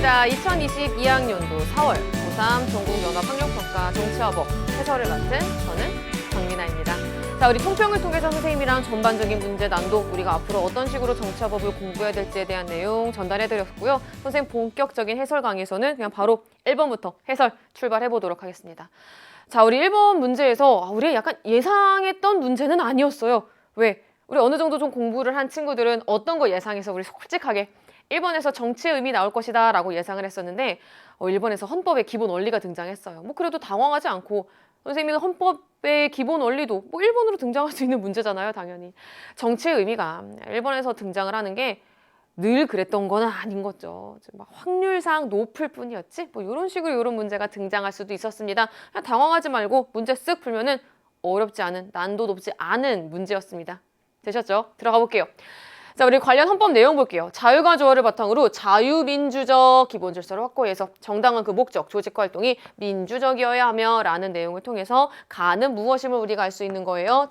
반갑습니다. 2022학년도 4월 고3 전국연합학력평가 정치화법 해설을 맡은 저는 정민아입니다. 자, 우리 총평을 통해서 선생님이랑 전반적인 문제 난도, 우리가 앞으로 어떤 식으로 정치화법을 공부해야 될지에 대한 내용 전달해드렸고요. 선생님 본격적인 해설 강의에서는 그냥 바로 1번부터 해설 출발해보도록 하겠습니다. 자, 우리 1번 문제에서 우리 약간 예상했던 문제는 아니었어요. 왜? 우리 어느 정도 좀 공부를 한 친구들은 어떤 거 예상해서 우리 솔직하게 1번에서 정치의 의미 나올 것이다 라고 예상을 했었는데 1번에서 헌법의 기본 원리가 등장했어요. 뭐 그래도 당황하지 않고 선생님은 헌법의 기본 원리도 뭐 1번으로 등장할 수 있는 문제잖아요, 당연히. 정치의 의미가 1번에서 등장을 하는 게 늘 그랬던 건 아닌 거죠. 막 확률상 높을 뿐이었지? 뭐 이런 식으로 이런 문제가 등장할 수도 있었습니다. 그냥 당황하지 말고 문제 쓱 풀면은 어렵지 않은, 난도 높지 않은 문제였습니다. 되셨죠? 들어가 볼게요. 자, 우리 관련 헌법 내용 볼게요. 자유가 조화를 바탕으로 자유민주적 기본 질서를 확고해서 정당한 그 목적, 조직과 활동이 민주적이어야 하며 라는 내용을 통해서 가는 무엇임을 우리가 알 수 있는 거예요.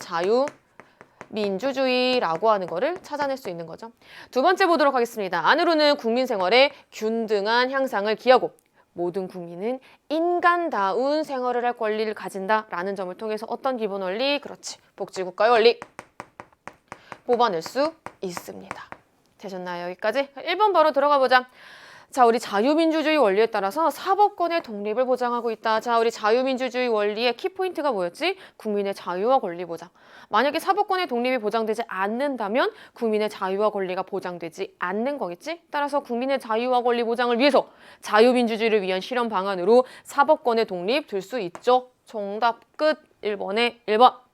자유민주주의라고 하는 거를 찾아낼 수 있는 거죠. 두 번째 보도록 하겠습니다. 안으로는 국민 생활의 균등한 향상을 기하고 모든 국민은 인간다운 생활을 할 권리를 가진다라는 점을 통해서 어떤 기본 원리? 그렇지. 복지국가의 원리. 뽑아낼 수 있습니다. 되셨나요? 여기까지? 1번 바로 들어가 보자. 자, 우리 자유민주주의 원리에 따라서 사법권의 독립을 보장하고 있다. 자, 우리 자유민주주의 원리의 키포인트가 뭐였지? 국민의 자유와 권리 보장. 만약에 사법권의 독립이 보장되지 않는다면 국민의 자유와 권리가 보장되지 않는 거겠지? 따라서 국민의 자유와 권리 보장을 위해서 자유민주주의를 위한 실현 방안으로 사법권의 독립 될 수 있죠. 정답 끝. 1번에 1번.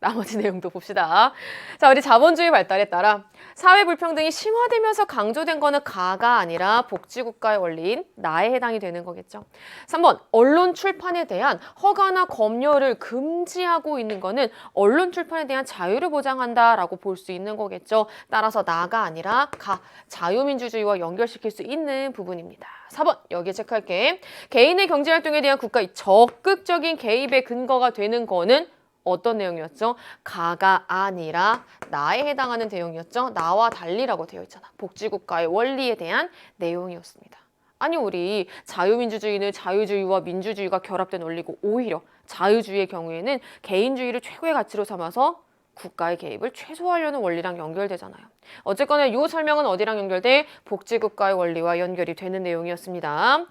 나머지 내용도 봅시다. 자, 우리 자본주의 발달에 따라 사회 불평등이 심화되면서 강조된 거는 가가 아니라 복지국가의 원리인 나에 해당이 되는 거겠죠. 3번, 언론 출판에 대한 허가나 검열을 금지하고 있는 거는 언론 출판에 대한 자유를 보장한다라고 볼 수 있는 거겠죠. 따라서 나가 아니라 가, 자유민주주의와 연결시킬 수 있는 부분입니다. 4번, 여기에 체크할게. 개인의 경제활동에 대한 국가의 적극적인 개입의 근거가 되는 거는 어떤 내용이었죠? 가가 아니라 나에 해당하는 내용이었죠? 나와 달리라고 되어 있잖아. 복지국가의 원리에 대한 내용이었습니다. 아니, 우리 자유민주주의는 자유주의와 민주주의가 결합된 원리고 오히려 자유주의의 경우에는 개인주의를 최고의 가치로 삼아서 국가의 개입을 최소화하려는 원리랑 연결되잖아요. 어쨌거나 이 설명은 어디랑 연결돼? 복지국가의 원리와 연결이 되는 내용이었습니다.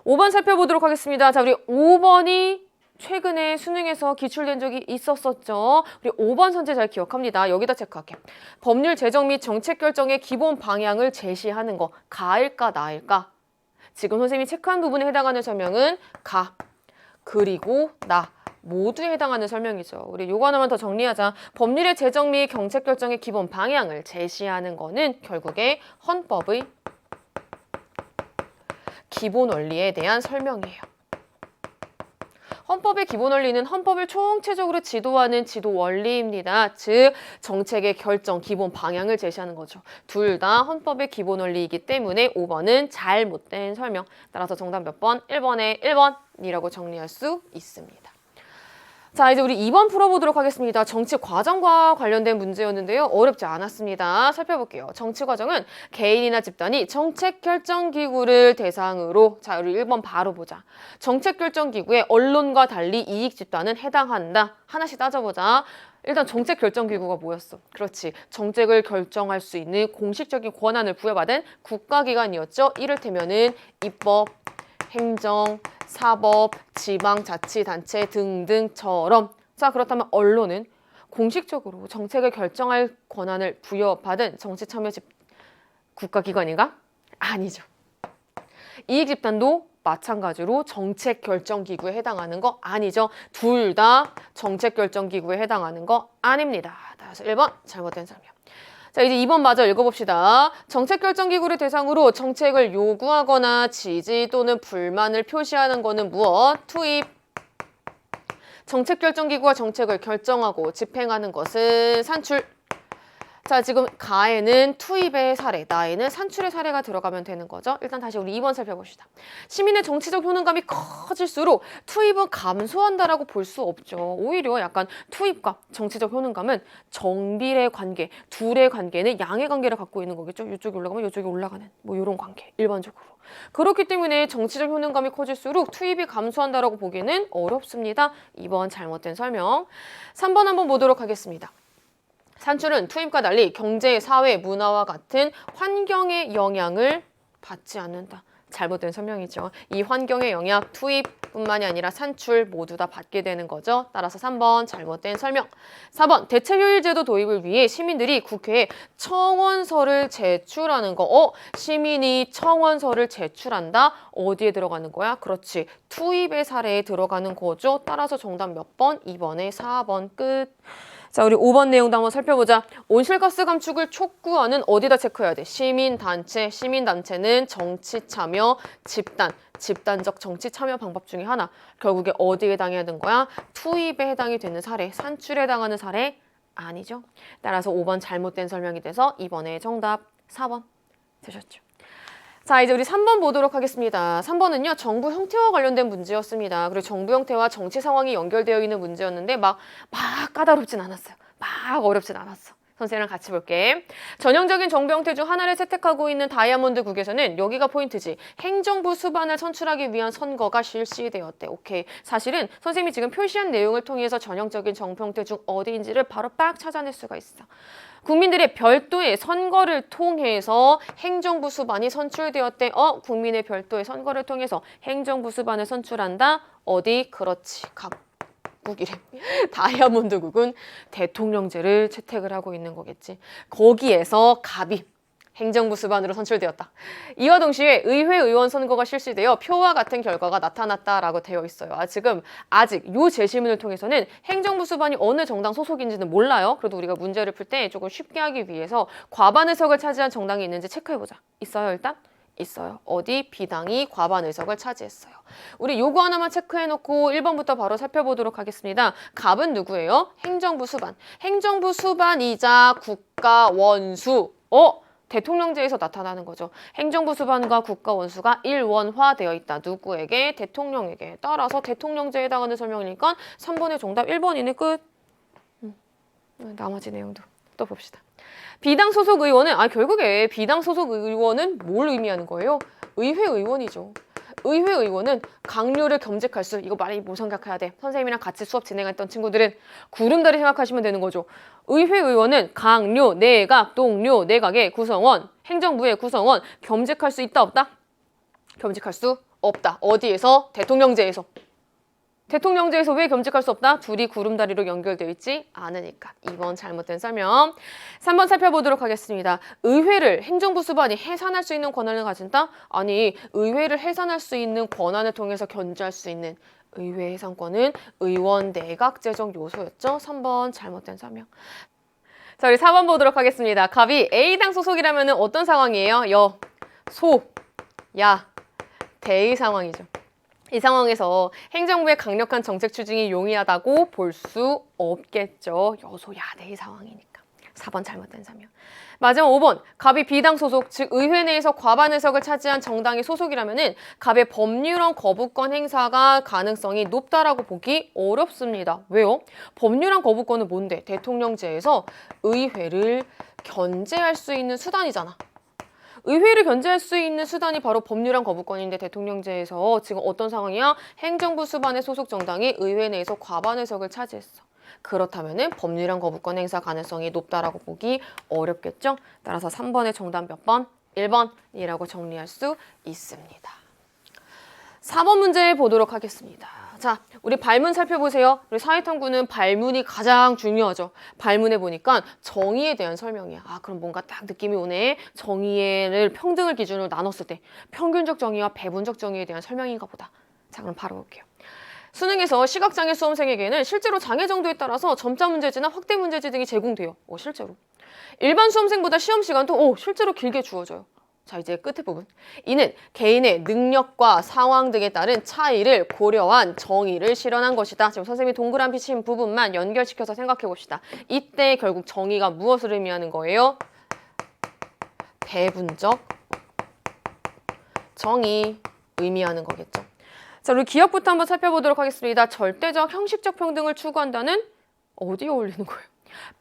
5번 살펴보도록 하겠습니다. 자, 우리 5번이 최근에 수능에서 기출된 적이 있었었죠. 우리 5번 선제 잘 기억합니다. 여기다 체크할게. 법률 제정 및 정책 결정의 기본 방향을 제시하는 거. 가일까 나일까? 지금 선생님이 체크한 부분에 해당하는 설명은 가, 그리고 나. 모두에 해당하는 설명이죠. 우리 요거 하나만 더 정리하자. 법률의 제정 및 정책 결정의 기본 방향을 제시하는 거는 결국에 헌법의 기본 원리에 대한 설명이에요. 헌법의 기본 원리는 헌법을 총체적으로 지도하는 지도 원리입니다. 즉, 정책의 결정, 기본 방향을 제시하는 거죠. 둘 다 헌법의 기본 원리이기 때문에 5번은 잘못된 설명. 따라서 정답 몇 번? 1번에 1번이라고 정리할 수 있습니다. 자, 이제 우리 2번 풀어보도록 하겠습니다. 정치 과정과 관련된 문제였는데요. 어렵지 않았습니다. 살펴볼게요. 정치 과정은 개인이나 집단이 정책 결정 기구를 대상으로, 자, 우리 1번 바로 보자. 정책 결정 기구에 언론과 달리 이익 집단은 해당한다. 하나씩 따져보자. 일단 정책 결정 기구가 뭐였어? 그렇지. 정책을 결정할 수 있는 공식적인 권한을 부여받은 국가기관이었죠. 이를테면은 입법, 행정, 사법, 지방자치단체 등등처럼. 자, 그렇다면 언론은 공식적으로 정책을 결정할 권한을 부여받은 정치참여 국가기관인가? 아니죠. 이익집단도 마찬가지로 정책결정기구에 해당하는 거 아니죠. 둘 다 정책결정기구에 해당하는 거 아닙니다. 따라서 1번 잘못된 설명. 자, 이제 2번 마저 읽어봅시다. 정책결정기구를 대상으로 정책을 요구하거나 지지 또는 불만을 표시하는 거는 무엇? 투입. 정책결정기구가 정책을 결정하고 집행하는 것은 산출. 자, 지금 가에는 투입의 사례, 나에는 산출의 사례가 들어가면 되는 거죠. 일단 다시 우리 2번 살펴봅시다. 시민의 정치적 효능감이 커질수록 투입은 감소한다라고 볼 수 없죠. 오히려 약간 투입과 정치적 효능감은 정비례 관계, 둘의 관계는 양의 관계를 갖고 있는 거겠죠. 이쪽이 올라가면 이쪽이 올라가는 뭐 이런 관계, 일반적으로. 그렇기 때문에 정치적 효능감이 커질수록 투입이 감소한다라고 보기는 어렵습니다. 2번 잘못된 설명. 3번 한번 보도록 하겠습니다. 산출은 투입과 달리 경제, 사회, 문화와 같은 환경의 영향을 받지 않는다. 잘못된 설명이죠. 이 환경의 영향, 투입뿐만이 아니라 산출 모두 다 받게 되는 거죠. 따라서 3번 잘못된 설명. 4번 대체효율제도 도입을 위해 시민들이 국회에 청원서를 제출하는 거. 시민이 청원서를 제출한다. 어디에 들어가는 거야? 그렇지. 투입의 사례에 들어가는 거죠. 따라서 정답 몇 번? 2번에 4번 끝. 자, 우리 5번 내용도 한번 살펴보자. 온실가스 감축을 촉구하는 어디다 체크해야 돼? 시민단체. 시민단체는 정치 참여, 집단적 정치 참여 방법 중에 하나. 결국에 어디에 해당해야 되는 거야? 투입에 해당이 되는 사례, 산출에 해당하는 사례 아니죠. 따라서 5번 잘못된 설명이 돼서 2번의 정답 4번 되셨죠. 자, 이제 우리 3번 보도록 하겠습니다. 3번은요, 정부 형태와 관련된 문제였습니다. 그리고 정부 형태와 정치 상황이 연결되어 있는 문제였는데 막 까다롭진 않았어요. 막 어렵진 않았어. 선생님이랑 같이 볼게. 전형적인 정부 형태 중 하나를 채택하고 있는 다이아몬드 국에서는 여기가 포인트지. 행정부 수반을 선출하기 위한 선거가 실시되었대. 오케이. 사실은 선생님이 지금 표시한 내용을 통해서 전형적인 정부 형태 중 어디인지를 바로 빡 찾아낼 수가 있어. 국민들의 별도의 선거를 통해서 행정부 수반이 선출되었대. 국민의 별도의 선거를 통해서 행정부 수반을 선출한다. 어디? 그렇지. 각국이래. 다이아몬드국은 대통령제를 채택을 하고 있는 거겠지. 거기에서 갑이 행정부 수반으로 선출되었다. 이와 동시에 의회 의원 선거가 실시되어 표와 같은 결과가 나타났다라고 되어 있어요. 지금 아직 이 제시문을 통해서는 행정부 수반이 어느 정당 소속인지는 몰라요. 그래도 우리가 문제를 풀 때 조금 쉽게 하기 위해서 과반 의석을 차지한 정당이 있는지 체크해보자. 있어요, 일단? 있어요. 어디? B당이 과반 의석을 차지했어요. 우리 요거 하나만 체크해놓고 1번부터 바로 살펴보도록 하겠습니다. 갑은 누구예요? 행정부 수반. 행정부 수반이자 국가 원수. 대통령제에서 나타나는 거죠. 행정부 수반과 국가 원수가 일원화되어 있다. 누구에게? 대통령에게. 따라서 대통령제에 해당하는 설명이니까 3번의 정답 1번이네. 끝. 나머지 내용도 또 봅시다. 비당 소속 의원은 결국에 비당 소속 의원은 뭘 의미하는 거예요? 의회 의원이죠. 의회 의원은 강요를 겸직할 수, 이거 많이 뭐 생각해야 돼. 선생님이랑 같이 수업 진행했던 친구들은 구름다리 생각하시면 되는 거죠. 의회 의원은 강요, 내각, 동료, 내각의 구성원, 행정부의 구성원 겸직할 수 있다, 없다? 겸직할 수 없다. 어디에서? 대통령제에서. 대통령제에서 왜 겸직할 수 없다? 둘이 구름다리로 연결되어 있지 않으니까. 2번 잘못된 설명. 3번 살펴보도록 하겠습니다. 의회를 행정부 수반이 해산할 수 있는 권한을 가진다? 아니, 의회를 해산할 수 있는 권한을 통해서 견제할 수 있는 의회 해산권은 의원 내각 제정 요소였죠? 3번 잘못된 설명. 자, 우리 4번 보도록 하겠습니다. 갑이 A당 소속이라면 어떤 상황이에요? 대의 상황이죠. 이 상황에서 행정부의 강력한 정책 추진이 용이하다고 볼 수 없겠죠. 여소야대의 상황이니까. 4번 잘못된 설명. 마지막 5번. 갑이 B당 소속, 즉 의회 내에서 과반 의석을 차지한 정당의 소속이라면 갑의 법률안 거부권 행사가 가능성이 높다라고 보기 어렵습니다. 왜요? 법률안 거부권은 뭔데? 대통령제에서 의회를 견제할 수 있는 수단이잖아. 의회를 견제할 수 있는 수단이 바로 법률안 거부권인데 대통령제에서 지금 어떤 상황이야? 행정부 수반의 소속 정당이 의회 내에서 과반 의석을 차지했어. 그렇다면 법률안 거부권 행사 가능성이 높다라고 보기 어렵겠죠? 따라서 3번의 정답 몇 번? 1번이라고 정리할 수 있습니다. 4번 문제 보도록 하겠습니다. 자, 우리 발문 살펴보세요. 우리 사회탐구는 발문이 가장 중요하죠. 발문에 보니까 정의에 대한 설명이야. 그럼 뭔가 딱 느낌이 오네. 정의를 평등을 기준으로 나눴을 때 평균적 정의와 배분적 정의에 대한 설명인가 보다. 자, 그럼 바로 볼게요. 수능에서 시각장애 수험생에게는 실제로 장애 정도에 따라서 점자 문제지나 확대 문제지 등이 제공돼요. 실제로. 일반 수험생보다 시험 시간도 실제로 길게 주어져요. 자, 이제 끝에 부분. 이는 개인의 능력과 상황 등에 따른 차이를 고려한 정의를 실현한 것이다. 지금 선생님이 동그라미 친 부분만 연결시켜서 생각해 봅시다. 이때 결국 정의가 무엇을 의미하는 거예요? 배분적 정의 의미하는 거겠죠. 자, 우리 기억부터 한번 살펴보도록 하겠습니다. 절대적 형식적 평등을 추구한다는 어디에 어울리는 거예요?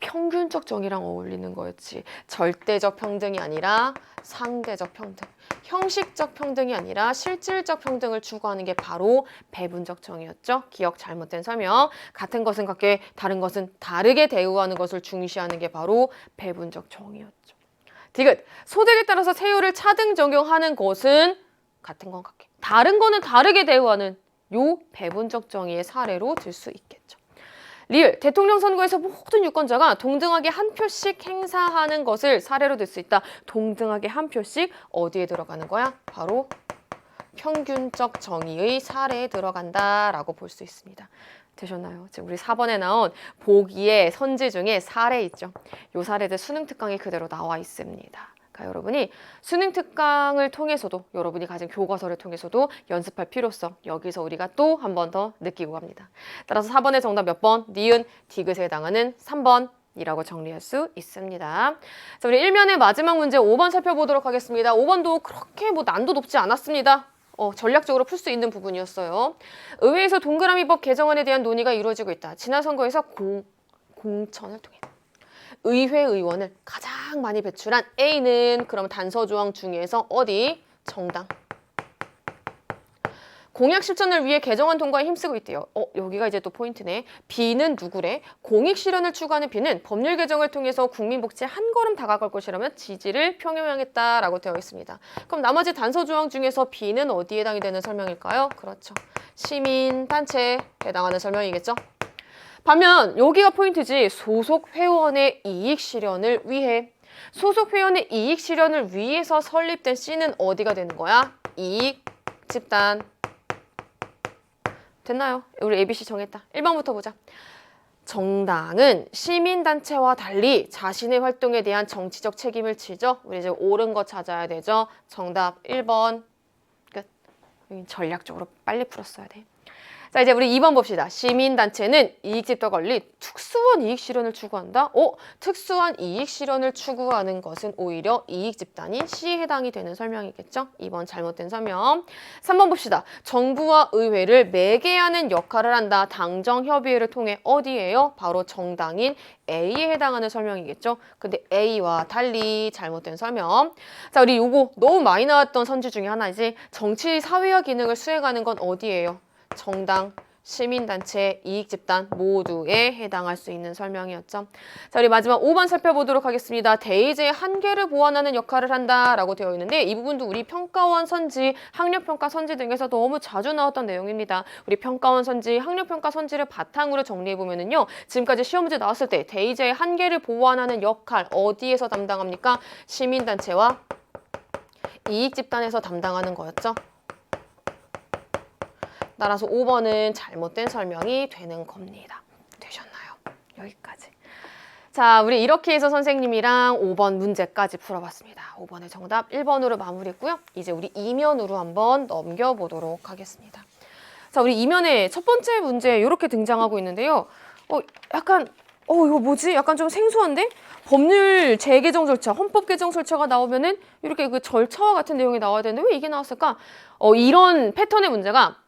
평균적 정의랑 어울리는 거였지. 절대적 평등이 아니라 상대적 평등. 형식적 평등이 아니라 실질적 평등을 추구하는 게 바로 배분적 정의였죠. 기억 잘못된 설명. 같은 것은 같게 다른 것은 다르게 대우하는 것을 중시하는 게 바로 배분적 정의였죠. 디귿. 소득에 따라서 세율을 차등 적용하는 것은 같은 건 같게 다른 거는 다르게 대우하는 요 배분적 정의의 사례로 들 수 있겠죠. 리을, 대통령 선거에서 모든 유권자가 동등하게 한 표씩 행사하는 것을 사례로 들 수 있다. 동등하게 한 표씩 어디에 들어가는 거야? 바로 평균적 정의의 사례에 들어간다라고 볼 수 있습니다. 되셨나요? 지금 우리 4번에 나온 보기의 선지 중에 사례 있죠. 요 사례들 수능 특강에 그대로 나와 있습니다. 그러니까 여러분이 수능 특강을 통해서도 여러분이 가진 교과서를 통해서도 연습할 필요성 여기서 우리가 또 한 번 더 느끼고 갑니다. 따라서 4번의 정답 몇 번? 니은, 디귿에 해당하는 3번 이라고 정리할 수 있습니다. 자, 우리 1면의 마지막 문제 5번 살펴보도록 하겠습니다. 5번도 그렇게 난도 높지 않았습니다. 전략적으로 풀 수 있는 부분이었어요. 의회에서 동그라미법 개정안에 대한 논의가 이루어지고 있다. 지난 선거에서 공천을 통해 의회 의원을 가장 많이 배출한 A는 그럼 단서 조항 중에서 어디? 정당. 공약 실천을 위해 개정안 통과에 힘쓰고 있대요. 여기가 이제 또 포인트네. B는 누구래? 공익 실현을 추구하는 B는 법률 개정을 통해서 국민 복지에 한 걸음 다가갈 것이라면 지지를 표명했다라고 되어 있습니다. 그럼 나머지 단서 조항 중에서 B는 어디에 해당이 되는 설명일까요? 그렇죠. 시민단체에 해당하는 설명이겠죠. 반면 여기가 포인트지. 소속 회원의 이익 실현을 위해. 소속 회원의 이익 실현을 위해서 설립된 C는 어디가 되는 거야? 이익 집단. 됐나요? 우리 ABC 정했다. 1번부터 보자. 정당은 시민단체와 달리 자신의 활동에 대한 정치적 책임을 지죠. 우리 이제 옳은 거 찾아야 되죠. 정답 1번. 끝. 전략적으로 빨리 풀었어야 돼. 자, 이제 우리 2번 봅시다. 시민단체는 이익집단 관리 특수한 이익 실현을 추구한다. 특수한 이익 실현을 추구하는 것은 오히려 이익집단인 C에 해당이 되는 설명이겠죠. 2번 잘못된 설명. 3번 봅시다. 정부와 의회를 매개하는 역할을 한다. 당정협의회를 통해 어디예요? 바로 정당인 A에 해당하는 설명이겠죠. 근데 A와 달리 잘못된 설명. 자, 우리 요거 너무 많이 나왔던 선지 중에 하나이지. 정치 사회화 기능을 수행하는 건 어디예요? 정당, 시민단체, 이익집단 모두에 해당할 수 있는 설명이었죠. 자, 우리 마지막 5번 살펴보도록 하겠습니다. 대의제의 한계를 보완하는 역할을 한다라고 되어 있는데 이 부분도 우리 평가원 선지, 학력평가 선지 등에서 너무 자주 나왔던 내용입니다. 우리 평가원 선지, 학력평가 선지를 바탕으로 정리해보면은요. 지금까지 시험 문제 나왔을 때 대의제의 한계를 보완하는 역할 어디에서 담당합니까? 시민단체와 이익집단에서 담당하는 거였죠. 따라서 5번은 잘못된 설명이 되는 겁니다. 되셨나요? 여기까지. 자, 우리 이렇게 해서 선생님이랑 5번 문제까지 풀어봤습니다. 5번의 정답 1번으로 마무리했고요. 이제 우리 2면으로 한번 넘겨보도록 하겠습니다. 자, 우리 2면의 첫 번째 문제 이렇게 등장하고 있는데요. 이거 뭐지? 약간 좀 생소한데? 법률 재개정 절차, 헌법 개정 절차가 나오면은 이렇게 그 절차와 같은 내용이 나와야 되는데 왜 이게 나왔을까? 이런 패턴의 문제가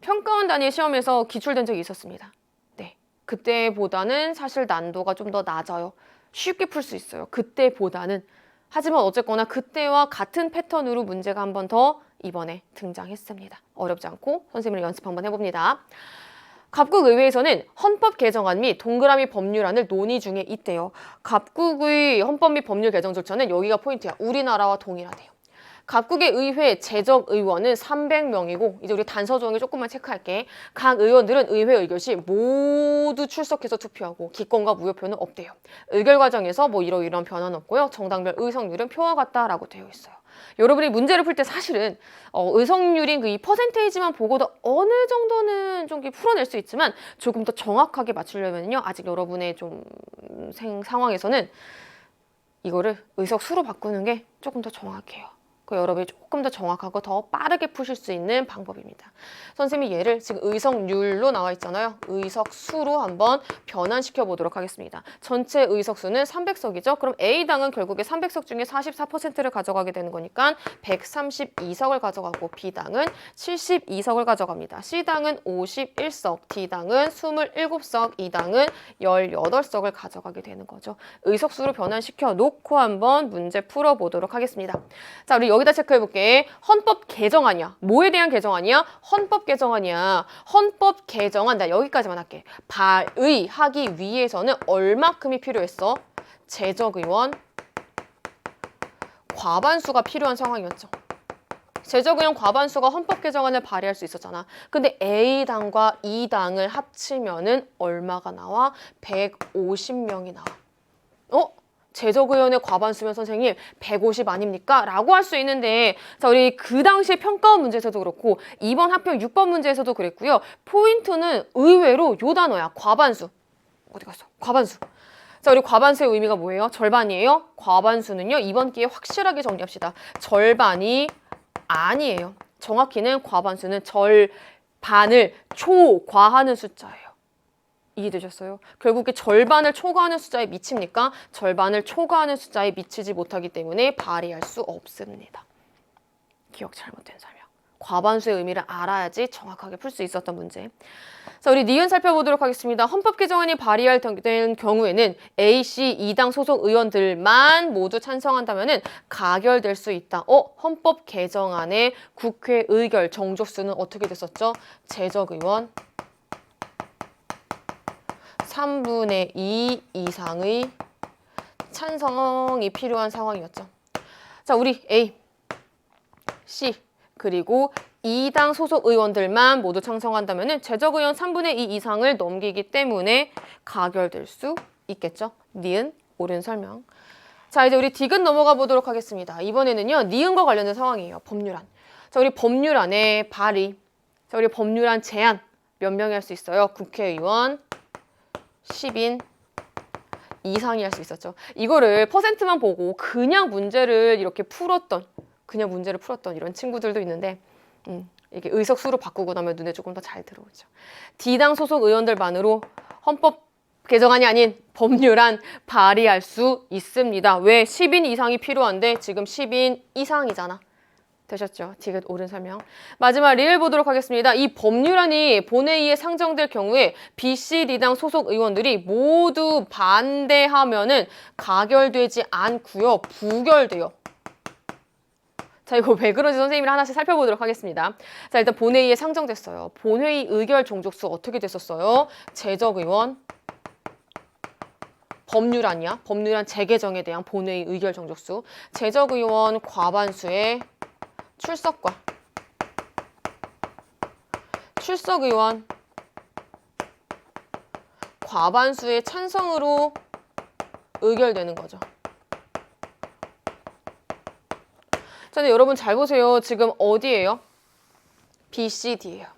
평가원 단위 시험에서 기출된 적이 있었습니다. 네, 그때보다는 사실 난도가 좀 더 낮아요. 쉽게 풀 수 있어요. 그때보다는. 하지만 어쨌거나 그때와 같은 패턴으로 문제가 한 번 더 이번에 등장했습니다. 어렵지 않고 선생님을 연습 한번 해봅니다. 갑국의회에서는 헌법 개정안 및 동그라미 법률안을 논의 중에 있대요. 갑국의 헌법 및 법률 개정 절차는 여기가 포인트야. 우리나라와 동일하대요. 각국의 의회 재적 의원은 300명이고 이제 우리 단서 조항을 조금만 체크할게. 각 의원들은 의회 의결 시 모두 출석해서 투표하고 기권과 무효표는 없대요. 의결 과정에서 이러이러한 변화는 없고요. 정당별 의석률은 표와 같다라고 되어 있어요. 여러분이 문제를 풀 때 사실은 의석률인 이 퍼센테이지만 보고도 어느 정도는 좀 풀어낼 수 있지만 조금 더 정확하게 맞추려면요. 아직 여러분의 좀 상황에서는 이거를 의석수로 바꾸는 게 조금 더 정확해요. 그 여러분이 조금 더 정확하고 더 빠르게 푸실 수 있는 방법입니다. 선생님이 얘를 지금 의석률로 나와 있잖아요. 의석수로 한번 변환시켜 보도록 하겠습니다. 전체 의석수는 300석이죠. 그럼 A당은 결국에 300석 중에 44%를 가져가게 되는 거니까 132석을 가져가고 B당은 72석을 가져갑니다. C당은 51석, D당은 27석, E당은 18석을 가져가게 되는 거죠. 의석수로 변환시켜 놓고 한번 문제 풀어보도록 하겠습니다. 자, 우리 여기다 체크해볼게. 헌법 개정안이야. 뭐에 대한 개정안이야? 헌법 개정안이야. 헌법 개정안, 나 여기까지만 할게. 발의하기 위해서는 얼마큼이 필요했어? 재적의원 과반수가 필요한 상황이었죠. 재적의원 과반수가 헌법 개정안을 발의할 수 있었잖아. 근데 A당과 E당을 합치면은 얼마가 나와? 150명이 나와. 재적의원의 과반수면 선생님 150 아닙니까? 라고 할 수 있는데, 자, 우리 그 당시에 평가원 문제에서도 그렇고 이번 합평 6번 문제에서도 그랬고요. 포인트는 의외로 요 단어야. 과반수. 어디 갔어? 과반수. 자, 우리 과반수의 의미가 뭐예요? 절반이에요? 과반수는요, 이번 기회에 확실하게 정리합시다. 절반이 아니에요. 정확히는 과반수는 절반을 초과하는 숫자예요. 이해되셨어요? 결국에 절반을 초과하는 숫자에 미칩니까? 절반을 초과하는 숫자에 미치지 못하기 때문에 발의할 수 없습니다. 기억 잘못된 설명. 과반수의 의미를 알아야지 정확하게 풀 수 있었던 문제. 자, 우리 니은 살펴보도록 하겠습니다. 헌법 개정안이 발의된 경우에는 A, C, 2당 소속 의원들만 모두 찬성한다면은 가결될 수 있다. 헌법 개정안의 국회 의결 정족수는 어떻게 됐었죠? 재적의원 3분의 2 이상의 찬성이 필요한 상황이었죠. 자, 우리 A, C, 그리고 2당 소속 의원들만 모두 찬성한다면 재적의원 3분의 2 이상을 넘기기 때문에 가결될 수 있겠죠. 니은, 옳은 설명. 자, 이제 우리 디귿 넘어가 보도록 하겠습니다. 이번에는요, 니은과 관련된 상황이에요. 법률안. 자, 우리 법률안의 발의. 자, 우리 법률안 제안 몇 명이 할 수 있어요? 국회의원 10인 이상이 할 수 있었죠. 이거를 퍼센트만 보고 그냥 문제를 풀었던 이런 친구들도 있는데, 이게 의석수로 바꾸고 나면 눈에 조금 더 잘 들어오죠. D당 소속 의원들만으로 헌법 개정안이 아닌 법률안 발의할 수 있습니다. 왜? 10인 이상이 필요한데 지금 10인 이상이잖아. 되셨죠? 디귿 옳은 설명. 마지막 리을 보도록 하겠습니다. 이 법률안이 본회의에 상정될 경우에 B, C, D당 소속 의원들이 모두 반대하면은 가결되지 않고요. 부결돼요. 자, 이거 왜 그런지 선생님이 하나씩 살펴보도록 하겠습니다. 자, 일단 본회의에 상정됐어요. 본회의 의결 종족수 어떻게 됐었어요? 재적의원 법률안이야. 법률안 재개정에 대한 본회의 의결 종족수. 재적의원 과반수의 출석과 출석의원 과반수의 찬성으로 의결되는 거죠. 자, 근데 여러분 잘 보세요. 지금 어디예요? B, C, D예요.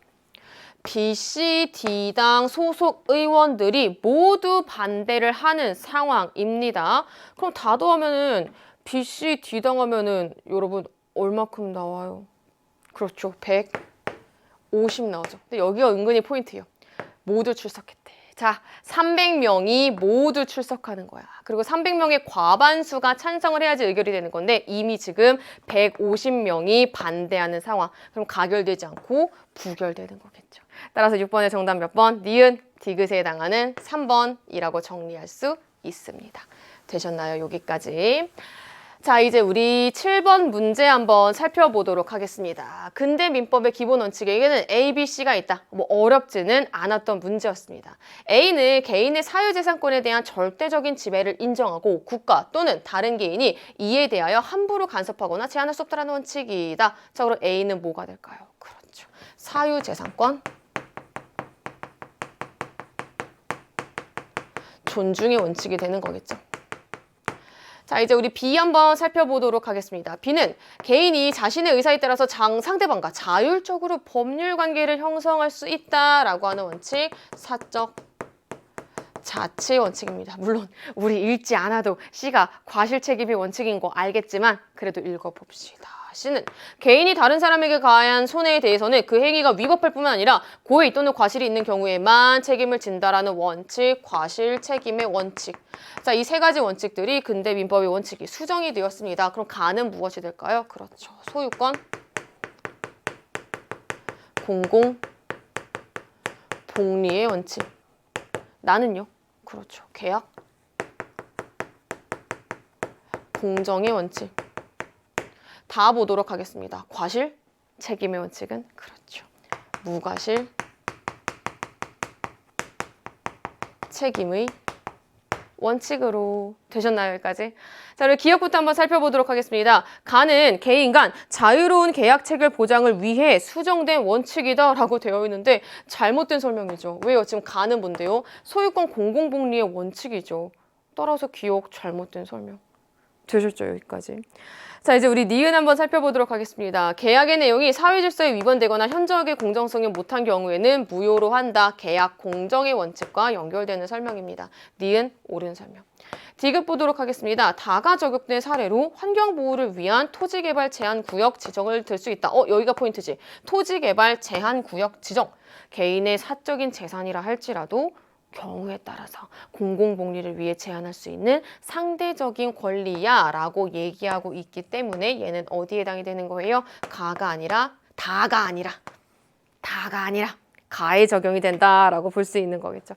B, C, D당 소속 의원들이 모두 반대를 하는 상황입니다. 그럼 다 더하면은 B, C, D당 하면은 여러분 얼마큼 나와요? 그렇죠. 150 나오죠. 근데 여기가 은근히 포인트예요. 모두 출석했대. 자, 300명이 모두 출석하는 거야. 그리고 300명의 과반수가 찬성을 해야지 의결이 되는 건데 이미 지금 150명이 반대하는 상황. 그럼 가결되지 않고 부결되는 거겠죠. 따라서 6번의 정답 몇 번? 니은, 디귿에 해당하는 3번이라고 정리할 수 있습니다. 되셨나요? 여기까지. 자, 이제 우리 7번 문제 한번 살펴보도록 하겠습니다. 근대 민법의 기본 원칙에는 A, B, C가 있다. 어렵지는 않았던 문제였습니다. A는 개인의 사유재산권에 대한 절대적인 지배를 인정하고 국가 또는 다른 개인이 이에 대하여 함부로 간섭하거나 제한할 수 없다는 원칙이다. 자, 그럼 A는 뭐가 될까요? 그렇죠. 사유재산권 존중의 원칙이 되는 거겠죠. 자, 이제 우리 B 한번 살펴보도록 하겠습니다. B는 개인이 자신의 의사에 따라서 상대방과 자율적으로 법률 관계를 형성할 수 있다라고 하는 원칙, 사적 자치의 원칙입니다. 물론 우리 읽지 않아도 C가 과실 책임의 원칙인 거 알겠지만 그래도 읽어봅시다. C는 개인이 다른 사람에게 가한 손해에 대해서는 그 행위가 위법할 뿐만 아니라 고의 또는 과실이 있는 경우에만 책임을 진다라는 원칙, 과실 책임의 원칙. 자, 이 세 가지 원칙들이 근대 민법의 원칙이 수정이 되었습니다. 그럼 가는 무엇이 될까요? 그렇죠. 소유권, 공공, 복리의 원칙. 나는요? 그렇죠. 계약, 공정의 원칙. 다 보도록 하겠습니다. 과실, 책임의 원칙은 그렇죠. 무과실, 책임의 원칙으로 되셨나요, 여기까지? 자, 그럼 기억부터 한번 살펴보도록 하겠습니다. 가는 개인 간 자유로운 계약 체결 보장을 위해 수정된 원칙이다라고 되어 있는데 잘못된 설명이죠. 왜요? 지금 가는 뭔데요? 소유권 공공복리의 원칙이죠. 따라서 기억 잘못된 설명. 되셨죠, 여기까지? 자, 이제 우리 니은 한번 살펴보도록 하겠습니다. 계약의 내용이 사회질서에 위반되거나 현저하게 공정성이 못한 경우에는 무효로 한다. 계약 공정의 원칙과 연결되는 설명입니다. 니은 옳은 설명. 디귿 보도록 하겠습니다. 다가 적용된 사례로 환경보호를 위한 토지개발 제한구역 지정을 들 수 있다. 여기가 포인트지. 토지개발 제한구역 지정. 개인의 사적인 재산이라 할지라도 경우에 따라서 공공복리를 위해 제한할 수 있는 상대적인 권리야 라고 얘기하고 있기 때문에 얘는 어디에 해당이 되는 거예요? 가가 아니라 다가 아니라 가에 적용이 된다라고 볼 수 있는 거겠죠.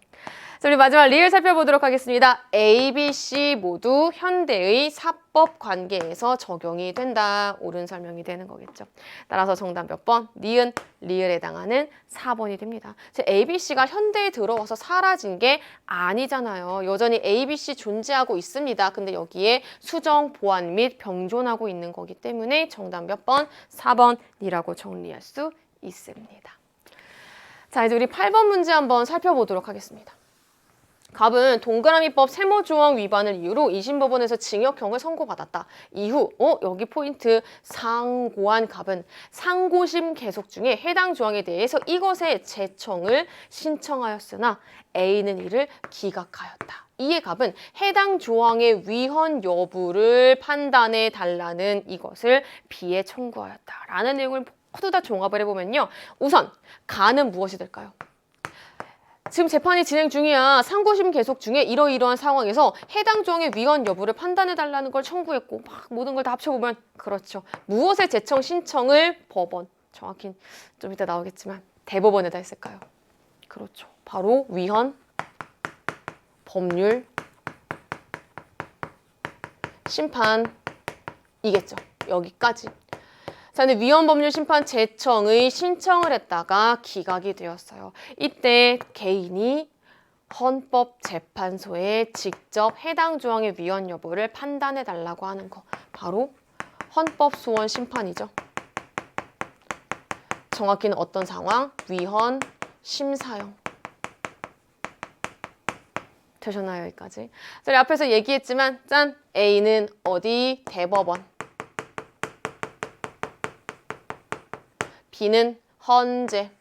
자, 우리 마지막 리을 살펴보도록 하겠습니다. A, B, C 모두 현대의 사법 관계에서 적용이 된다. 옳은 설명이 되는 거겠죠. 따라서 정답 몇 번? 니은, 리을에 해당하는 4번이 됩니다. A, B, C가 현대에 들어와서 사라진 게 아니잖아요. 여전히 A, B, C 존재하고 있습니다. 근데 여기에 수정, 보완 및 병존하고 있는 거기 때문에 정답 몇 번? 4번이라고 정리할 수 있습니다. 자, 이제 우리 8번 문제 한번 살펴보도록 하겠습니다. 갑은 동그라미법 세모조항 위반을 이유로 2심 법원에서 징역형을 선고받았다. 이후 여기 포인트 상고한 갑은 상고심 계속 중에 해당 조항에 대해서 이것의 재청을 신청하였으나 A는 이를 기각하였다. 이에 갑은 해당 조항의 위헌 여부를 판단해 달라는 이것을 B에 청구하였다라는 내용을 모두 다 종합을 해보면요. 우선 가는 무엇이 될까요? 지금 재판이 진행 중이야. 상고심 계속 중에 이러이러한 상황에서 해당 조항의 위헌 여부를 판단해달라는 걸 청구했고 막 모든 걸 다 합쳐보면 그렇죠. 무엇의 재청 신청을 법원, 정확히 좀 이따 나오겠지만 대법원에다 했을까요? 그렇죠. 바로 위헌, 법률, 심판이겠죠. 여기까지. 자, 근데 위헌법률 심판 재청의 신청을 했다가 기각이 되었어요. 이때 개인이 헌법재판소에 직접 해당 조항의 위헌 여부를 판단해 달라고 하는 거. 바로 헌법소원 심판이죠. 정확히는 어떤 상황? 위헌 심사형. 되셨나요, 여기까지? 저희 앞에서 얘기했지만 짠! A는 어디? 대법원. B는 헌재.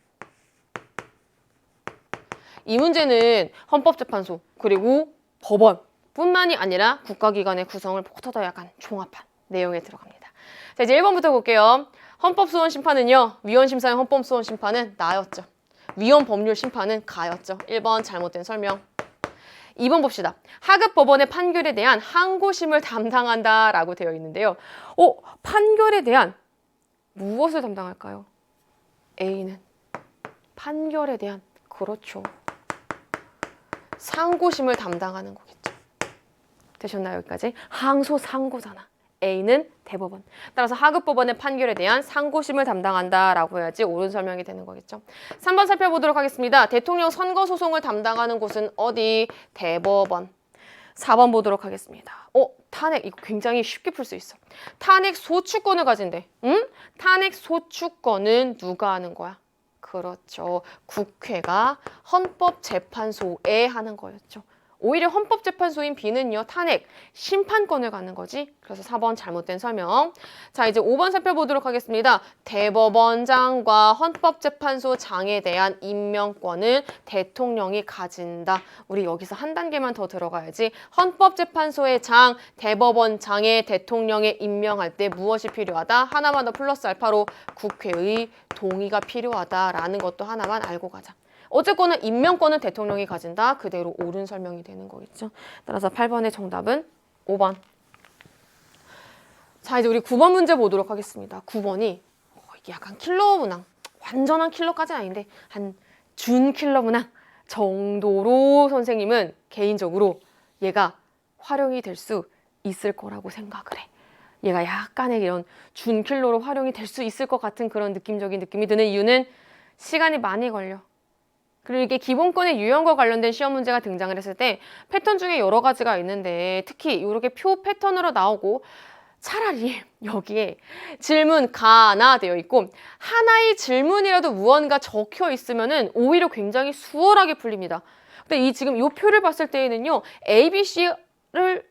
이 문제는 헌법재판소 그리고 법원뿐만이 아니라 국가기관의 구성을 모두 다 약간 종합한 내용에 들어갑니다. 자, 이제 1번부터 볼게요. 헌법소원 심판은요. 위헌심사형 헌법소원 심판은 나였죠. 위헌법률 심판은 가였죠. 1번 잘못된 설명. 2번 봅시다. 하급 법원의 판결에 대한 항고심을 담당한다라고 되어 있는데요. 판결에 대한 무엇을 담당할까요? A는 판결에 대한 그렇죠. 상고심을 담당하는 거겠죠. 되셨나요, 여기까지? 항소 상고잖아. A는 대법원. 따라서 하급법원의 판결에 대한 상고심을 담당한다라고 해야지 옳은 설명이 되는 거겠죠. 3번 살펴보도록 하겠습니다. 대통령 선거소송을 담당하는 곳은 어디? 대법원. 4번 보도록 하겠습니다. 탄핵. 이거 굉장히 쉽게 풀 수 있어. 탄핵 소추권을 가진대. 응? 탄핵 소추권은 누가 하는 거야? 그렇죠. 국회가 헌법재판소에 하는 거였죠. 오히려 헌법재판소인 B는요, 탄핵, 심판권을 갖는 거지. 그래서 4번 잘못된 설명. 자, 이제 5번 살펴보도록 하겠습니다. 대법원장과 헌법재판소장에 대한 임명권은 대통령이 가진다. 우리 여기서 한 단계만 더 들어가야지. 헌법재판소의 장, 대법원장에 대통령에 임명할 때 무엇이 필요하다? 하나만 더 플러스 알파로 국회의 동의가 필요하다라는 것도 하나만 알고 가자. 어쨌거나 임명권은 대통령이 가진다. 그대로 옳은 설명이 되는 거겠죠. 따라서 8번의 정답은 5번. 자, 이제 우리 9번 문제 보도록 하겠습니다. 9번이 이게 약간 킬러 문항. 완전한 킬러까지는 아닌데 한 준 킬러 문항 정도로 선생님은 개인적으로 얘가 활용이 될 수 있을 거라고 생각을 해. 얘가 약간의 이런 준 킬러로 활용이 될 수 있을 것 같은 그런 느낌적인 느낌이 드는 이유는 시간이 많이 걸려. 그리고 이게 기본권의 유형과 관련된 시험 문제가 등장을 했을 때 패턴 중에 여러 가지가 있는데 특히 이렇게 표 패턴으로 나오고 차라리 여기에 질문 가나 되어 있고 하나의 질문이라도 무언가 적혀 있으면은 오히려 굉장히 수월하게 풀립니다. 근데 이 지금 이 표를 봤을 때에는요, A, B, C를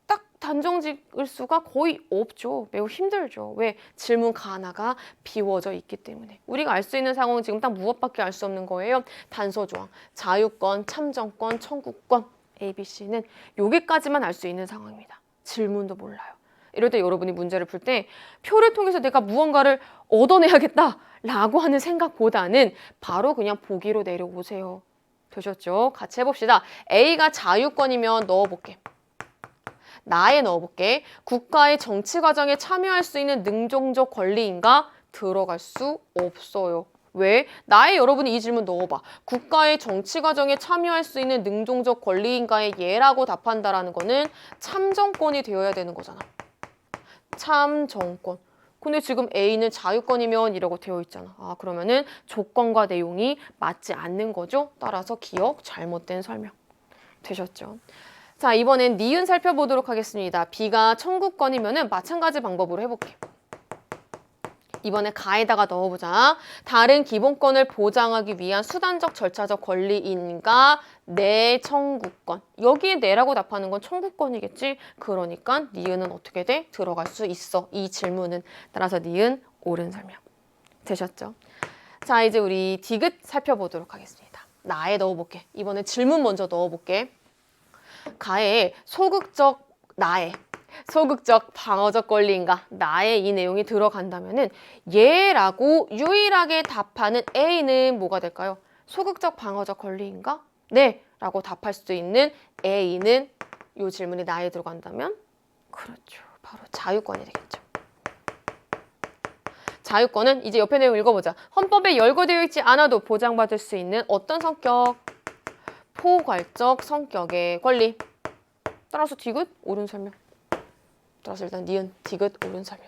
딱 단정 지을 수가 거의 없죠. 매우 힘들죠. 왜? 질문 하나가 비워져 있기 때문에. 우리가 알 수 있는 상황은 지금 딱 무엇밖에 알 수 없는 거예요. 단서조항, 자유권, 참정권, 청구권, A, B, C는 여기까지만 알 수 있는 상황입니다. 질문도 몰라요. 이럴 때 여러분이 문제를 풀 때 표를 통해서 내가 무언가를 얻어내야겠다라고 하는 생각보다는 바로 그냥 보기로 내려오세요. 되셨죠? 같이 해봅시다. A가 자유권이면 넣어볼게. 나에 넣어볼게. 국가의 정치 과정에 참여할 수 있는 능동적 권리인가? 들어갈 수 없어요. 왜? 나의 여러분이 이 질문 넣어봐. 국가의 정치 과정에 참여할 수 있는 능동적 권리인가의 예라고 답한다라는 거는 참정권이 되어야 되는 거잖아. 참정권. 근데 지금 A는 자유권이면 이라고 되어 있잖아. 아, 그러면은 조건과 내용이 맞지 않는 거죠. 따라서 기억 잘못된 설명. 되셨죠? 자, 이번엔 니은 살펴보도록 하겠습니다. B가 청구권이면은 마찬가지 방법으로 해볼게. 이번에 가에다가 넣어보자. 다른 기본권을 보장하기 위한 수단적 절차적 권리인가 내 청구권. 여기에 내라고 답하는 건 청구권이겠지. 그러니까 니은은 어떻게 돼? 들어갈 수 있어. 이 질문은. 따라서 니은 옳은 설명. 되셨죠? 자, 이제 우리 디귿 살펴보도록 하겠습니다. 나에 넣어볼게. 이번에 질문 먼저 넣어볼게. 가에 소극적 나에 소극적 방어적 권리인가 나의 이 내용이 들어간다면은 예라고 유일하게 답하는 A는 뭐가 될까요? 소극적 방어적 권리인가? 네 라고 답할 수 있는 A는 이 질문이 나에 들어간다면 그렇죠. 바로 자유권이 되겠죠. 자유권은 이제 옆에 내용 읽어보자. 헌법에 열거되어 있지 않아도 보장받을 수 있는 어떤 성격? 포괄적 성격의 권리. 따라서 디귿 옳은 설명. 따라서 일단 니은 디귿 옳은 설명.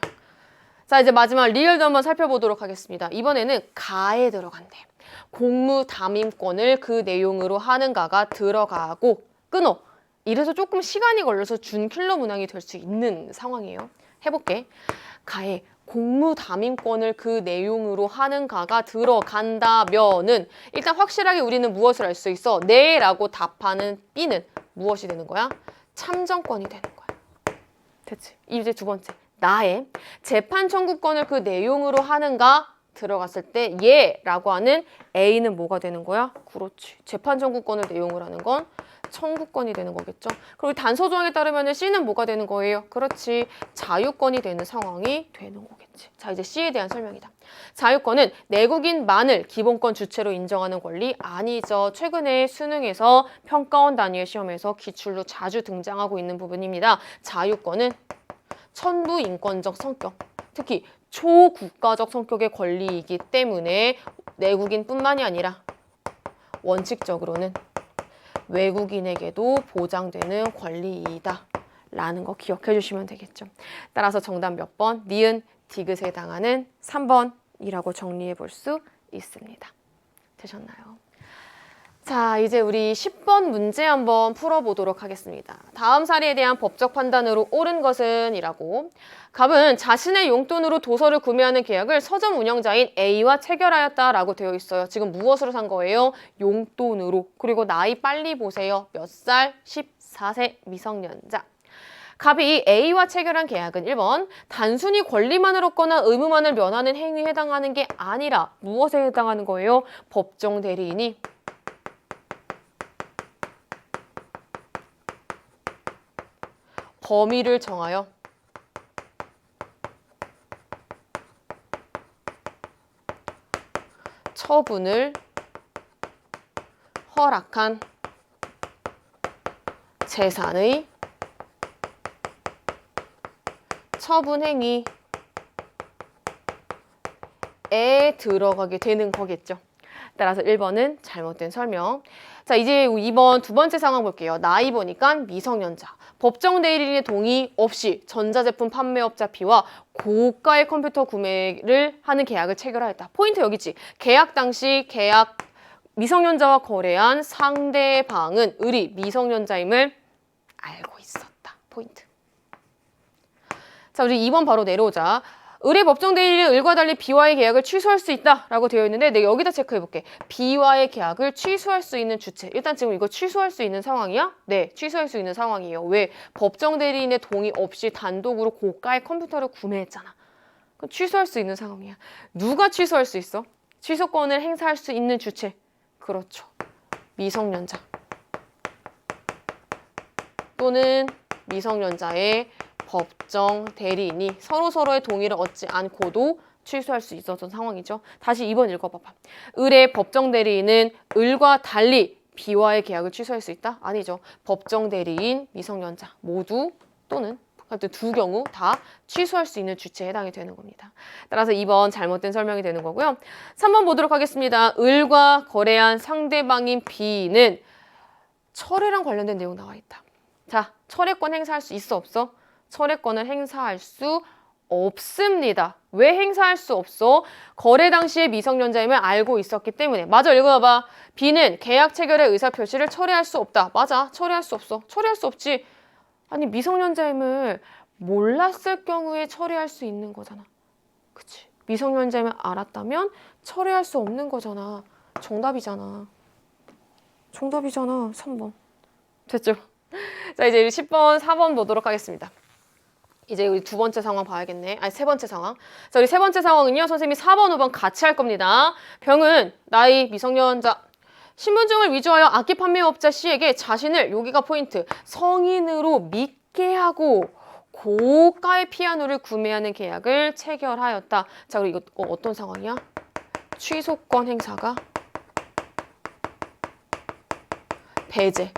자, 이제 마지막 리을도 한번 살펴보도록 하겠습니다. 이번에는 가에 들어간대. 공무담임권을 그 내용으로 하는가가 들어가고 끊어. 이래서 조금 시간이 걸려서 준킬러 문항이 될 수 있는 상황이에요. 해볼게. 가에 공무담임권을 그 내용으로 하는가가 들어간다면은 일단 확실하게 우리는 무엇을 알 수 있어? 네라고 답하는 B는 무엇이 되는 거야? 참정권이 되는 거야. 됐지? 이제 두 번째. 나의 재판 청구권을 그 내용으로 하는가 들어갔을 때 예라고 하는 A는 뭐가 되는 거야? 그렇지. 재판 청구권을 내용으로 하는 건 청구권이 되는 거겠죠. 그리고 단서 조항에 따르면 C는 뭐가 되는 거예요? 그렇지. 자유권이 되는 상황이 되는 거겠지. 자, 이제 C에 대한 설명이다. 자유권은 내국인만을 기본권 주체로 인정하는 권리 아니죠. 최근에 수능에서 평가원 단위의 시험에서 기출로 자주 등장하고 있는 부분입니다. 자유권은 천부인권적 성격, 특히 초국가적 성격의 권리이기 때문에 내국인뿐만이 아니라 원칙적으로는 외국인에게도 보장되는 권리이다 라는 거 기억해 주시면 되겠죠. 따라서 정답 몇 번? 니은 디귿에 해당하는 3번이라고 정리해 볼 수 있습니다. 되셨나요? 자, 이제 우리 10번 문제 한번 풀어보도록 하겠습니다. 다음 사례에 대한 법적 판단으로 옳은 것은 이라고. 갑은 자신의 용돈으로 도서를 구매하는 계약을 서점 운영자인 A와 체결하였다라고 되어 있어요. 지금 무엇으로 산 거예요? 용돈으로. 그리고 나이 빨리 보세요. 몇 살? 14세 미성년자. 갑이 A와 체결한 계약은 1번 단순히 권리만을 얻거나 의무만을 면하는 행위에 해당하는 게 아니라 무엇에 해당하는 거예요? 법정 대리인이 범위를 정하여 처분을 허락한 재산의 처분 행위에 들어가게 되는 거겠죠. 따라서 1번은 잘못된 설명. 자, 이제 2번 두 번째 상황 볼게요. 나이 보니까 미성년자. 법정 대리인의 동의 없이 전자제품 판매업자 B와 고가의 컴퓨터 구매를 하는 계약을 체결하였다. 포인트 여기지. 계약 당시 미성년자와 거래한 상대방은 미성년자임을 알고 있었다. 포인트. 자, 우리 2번 바로 내려오자. 을의 법정 대리인은 을과 달리 B와의 계약을 취소할 수 있다라고 되어 있는데 내가 여기다 체크해볼게. B와의 계약을 취소할 수 있는 주체. 일단 지금 이거 취소할 수 있는 상황이야? 네, 취소할 수 있는 상황이에요. 왜? 법정 대리인의 동의 없이 단독으로 고가의 컴퓨터를 구매했잖아. 그럼 취소할 수 있는 상황이야. 누가 취소할 수 있어? 취소권을 행사할 수 있는 주체. 그렇죠. 미성년자. 또는 미성년자의 법정 대리인이 서로서로의 동의를 얻지 않고도 취소할 수 있었던 상황이죠. 다시 2번 읽어봐봐. 을의 법정 대리인은 을과 달리 B와의 계약을 취소할 수 있다? 아니죠. 법정 대리인, 미성년자 모두 또는 두 경우 다 취소할 수 있는 주체에 해당이 되는 겁니다. 따라서 2번 잘못된 설명이 되는 거고요. 3번 보도록 하겠습니다. 을과 거래한 상대방인 B는 철회랑 관련된 내용 나와 있다. 자, 철회권 행사할 수 있어 없어? 철회권을 행사할 수 없습니다. 왜 행사할 수 없어? 거래 당시에 미성년자임을 알고 있었기 때문에. 맞아, 읽어봐. B는 계약 체결의 의사표시를 철회할 수 없다. 맞아, 철회할 수 없어. 철회할 수 없지. 아니, 미성년자임을 몰랐을 경우에 철회할 수 있는 거잖아. 그치? 미성년자임을 알았다면 철회할 수 없는 거잖아. 정답이잖아. 3번. 됐죠? 자, 이제 10번, 4번 보도록 하겠습니다. 이제 우리 두 번째 상황 봐야겠네. 아니, 세 번째 상황. 자, 우리 세 번째 상황은요. 선생님이 4번, 5번 같이 할 겁니다. 병은 나이 미성년자. 신분증을 위조하여 악기 판매업자 C에게 자신을, 여기가 포인트, 성인으로 믿게 하고 고가의 피아노를 구매하는 계약을 체결하였다. 자, 그리고 이거 어떤 상황이야? 취소권 행사가 배제.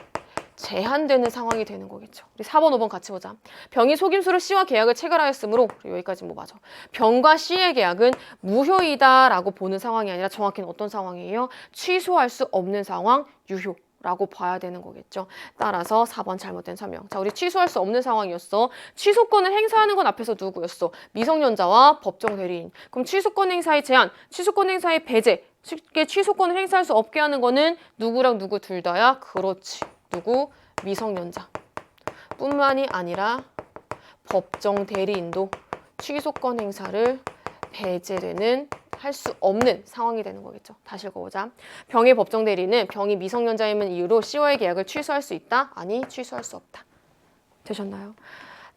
제한되는 상황이 되는 거겠죠. 우리 4번, 5번 같이 보자. 병이 속임수로 C와 계약을 체결하였으므로 여기까지 뭐 맞아. 병과 C의 계약은 무효이다라고 보는 상황이 아니라 정확히는 어떤 상황이에요? 취소할 수 없는 상황, 유효라고 봐야 되는 거겠죠. 따라서 4번 잘못된 설명. 자, 우리 취소할 수 없는 상황이었어. 취소권을 행사하는 건 앞에서 누구였어? 미성년자와 법정 대리인. 그럼 취소권 행사의 제한, 취소권 행사의 배제, 쉽게 취소권을 행사할 수 없게 하는 거는 누구랑 누구 둘 다야? 그렇지. 누구? 미성년자. 뿐만이 아니라 법정 대리인도 취소권 행사를 배제되는 할 수 없는 상황이 되는 거겠죠. 다시 읽어보자. 병의 법정 대리인은 병이 미성년자임은 이유로 C와의 계약을 취소할 수 있다? 아니, 취소할 수 없다. 되셨나요?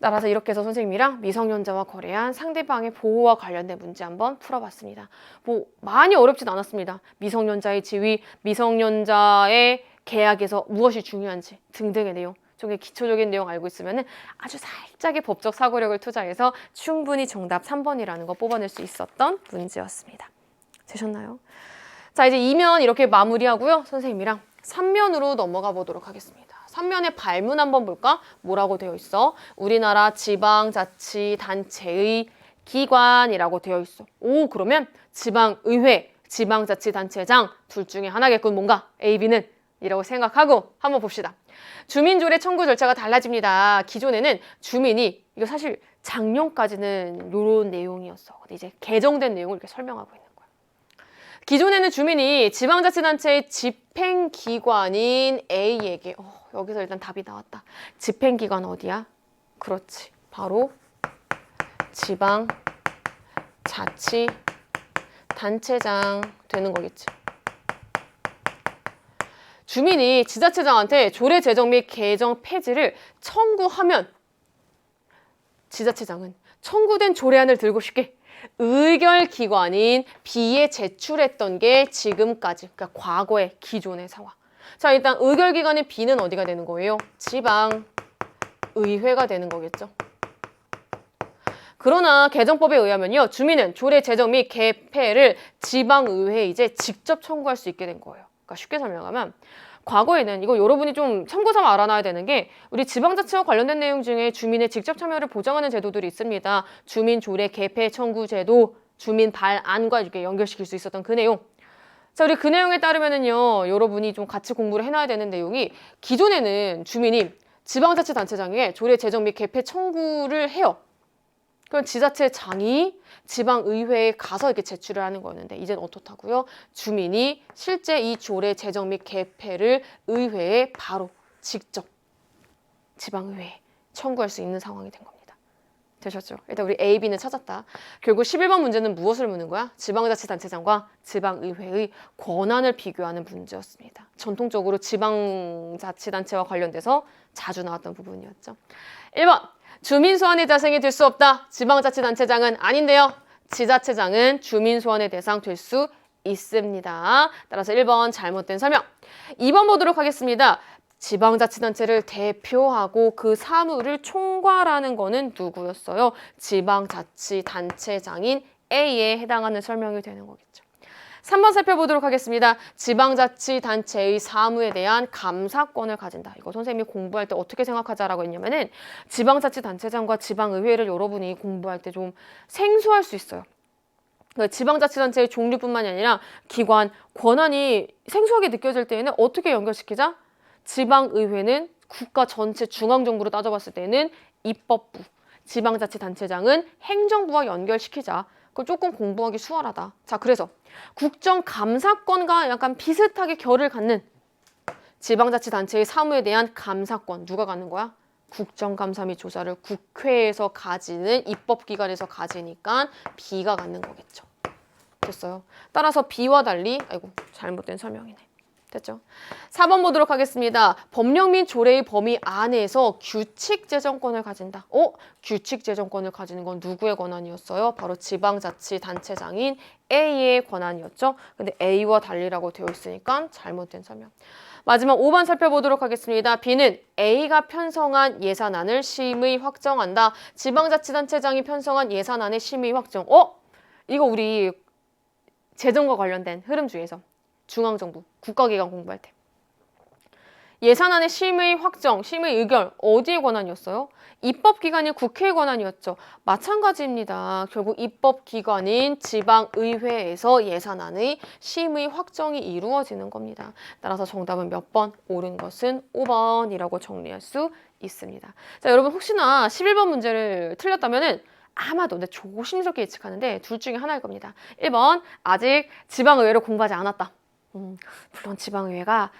따라서 이렇게 해서 선생님이랑 미성년자와 거래한 상대방의 보호와 관련된 문제 한번 풀어봤습니다. 뭐 많이 어렵진 않았습니다. 미성년자의 지위, 미성년자의 계약에서 무엇이 중요한지 등등의 내용, 좀 기초적인 내용 알고 있으면 아주 살짝의 법적 사고력을 투자해서 충분히 정답 3번이라는 거 뽑아낼 수 있었던 문제였습니다. 되셨나요? 자, 이제 2면 이렇게 마무리하고요. 선생님이랑 3면으로 넘어가 보도록 하겠습니다. 3면의 발문 한번 볼까? 뭐라고 되어 있어? 우리나라 지방자치단체의 기관이라고 되어 있어. 오, 그러면 지방의회, 지방자치단체장 둘 중에 하나겠군. 뭔가 A, B는 이라고 생각하고 한번 봅시다. 주민조례 청구 절차가 달라집니다. 기존에는 주민이, 이거 사실 작년까지는 이런 내용이었어. 근데 이제 개정된 내용을 이렇게 설명하고 있는 거야. 기존에는 주민이 지방자치단체의 집행기관인 A에게 여기서 일단 답이 나왔다. 집행기관 어디야? 그렇지. 바로 지방자치단체장 되는 거겠지. 주민이 지자체장한테 조례 제정 및 개정 폐지를 청구하면 지자체장은 청구된 조례안을 들고 쉽게 의결기관인 B에 제출했던 게 지금까지, 그러니까 과거의 기존의 상황. 자, 일단 의결기관인 B는 어디가 되는 거예요? 지방의회가 되는 거겠죠. 그러나 개정법에 의하면요, 주민은 조례 제정 및 개폐를 지방의회에 이제 직접 청구할 수 있게 된 거예요. 그러니까 쉽게 설명하면 과거에는 이거 여러분이 좀 참고삼아 알아놔야 되는 게 우리 지방자치와 관련된 내용 중에 주민의 직접 참여를 보장하는 제도들이 있습니다. 주민조례 개폐 청구 제도, 주민 발안과 이렇게 연결시킬 수 있었던 그 내용. 자, 우리 그 내용에 따르면은요, 여러분이 좀 같이 공부를 해놔야 되는 내용이 기존에는 주민이 지방자치단체장에 조례 제정 및 개폐 청구를 해요. 그럼 지자체장이 지방의회에 가서 이렇게 제출을 하는 거였는데 이제는 어떻다고요? 주민이 실제 이 조례 제정 및 개폐를 의회에 바로 직접 지방의회에 청구할 수 있는 상황이 된 겁니다. 되셨죠? 일단 우리 A, B는 찾았다. 결국 11번 문제는 무엇을 묻는 거야? 지방자치단체장과 지방의회의 권한을 비교하는 문제였습니다. 전통적으로 지방자치단체와 관련돼서 자주 나왔던 부분이었죠. 1번. 주민소환의 대상이 될 수 없다. 지방자치단체장은 아닌데요. 지자체장은 주민소환의 대상 될 수 있습니다. 따라서 1번 잘못된 설명. 2번 보도록 하겠습니다. 지방자치단체를 대표하고 그 사무를 총괄하는 거는 누구였어요? 지방자치단체장인 A에 해당하는 설명이 되는 거겠죠. 3번 살펴보도록 하겠습니다. 지방자치단체의 사무에 대한 감사권을 가진다. 이거 선생님이 공부할 때 어떻게 생각하자라고 했냐면은 지방자치단체장과 지방의회를 여러분이 공부할 때 좀 생소할 수 있어요. 지방자치단체의 종류뿐만이 아니라 기관, 권한이 생소하게 느껴질 때에는 어떻게 연결시키자? 지방의회는 국가 전체 중앙정부로 따져봤을 때는 입법부, 지방자치단체장은 행정부와 연결시키자. 그걸 조금 공부하기 수월하다. 자, 그래서 국정감사권과 약간 비슷하게 결을 갖는 지방자치단체의 사무에 대한 감사권 누가 갖는 거야? 국정감사 및 조사를 국회에서 가지는 입법기관에서 가지니까 B가 갖는 거겠죠. 됐어요. 따라서 B와 달리 잘못된 설명이네. 됐죠? 4번 보도록 하겠습니다. 법령 및 조례의 범위 안에서 규칙 제정권을 가진다. 규칙 제정권을 가지는 건 누구의 권한이었어요? 바로 지방자치단체장인 A의 권한이었죠. 근데 A와 달리라고 되어 있으니까 잘못된 설명. 마지막 5번 살펴보도록 하겠습니다. B는 A가 편성한 예산안을 심의 확정한다. 지방자치단체장이 편성한 예산안의 심의 확정. 이거 우리 재정과 관련된 흐름 중에서 중앙정부, 국가기관 공부할 때. 예산안의 심의 확정, 심의 의결 어디의 권한이었어요? 입법기관인 국회의 권한이었죠. 마찬가지입니다. 결국 입법기관인 지방의회에서 예산안의 심의 확정이 이루어지는 겁니다. 따라서 정답은 몇 번? 옳은 것은 5번이라고 정리할 수 있습니다. 자, 여러분 혹시나 11번 문제를 틀렸다면은 아마도 조심스럽게 예측하는데 둘 중에 하나일 겁니다. 1번, 아직 지방의회를 공부하지 않았다. 물론 지방의회가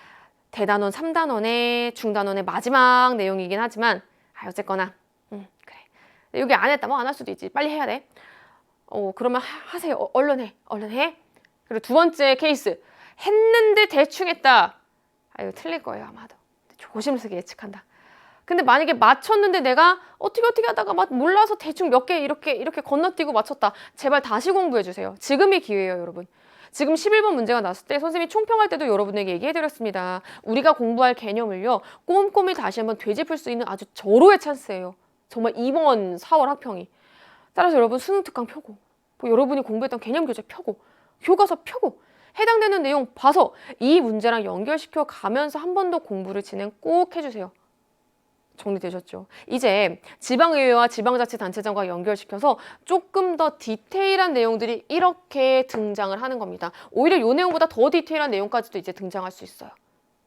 대단원, 3단원의 중단원의 마지막 내용이긴 하지만 어쨌거나 그래. 여기 안 했다. 안 할 수도 있지. 빨리 해야 돼. 그러면 하세요. 얼른 해. 그리고 두 번째 케이스. 했는데 대충 했다. 이거 틀릴 거예요, 아마도. 조심스럽게 예측한다. 근데 만약에 맞췄는데 내가 어떻게 하다가 몰라서 대충 몇 개 이렇게 건너뛰고 맞췄다. 제발 다시 공부해 주세요. 지금이 기회예요, 여러분. 지금 11번 문제가 났을 때 선생님이 총평할 때도 여러분에게 얘기해드렸습니다. 우리가 공부할 개념을요. 꼼꼼히 다시 한번 되짚을 수 있는 아주 절호의 찬스예요. 정말 이번 4월 학평이. 따라서 여러분 수능 특강 펴고 여러분이 공부했던 개념 교재 펴고 교과서 펴고 해당되는 내용 봐서 이 문제랑 연결시켜 가면서 한 번 더 공부를 진행 꼭 해주세요. 정리되셨죠? 이제 지방의회와 지방자치단체장과 연결시켜서 조금 더 디테일한 내용들이 이렇게 등장을 하는 겁니다. 오히려 이 내용보다 더 디테일한 내용까지도 이제 등장할 수 있어요.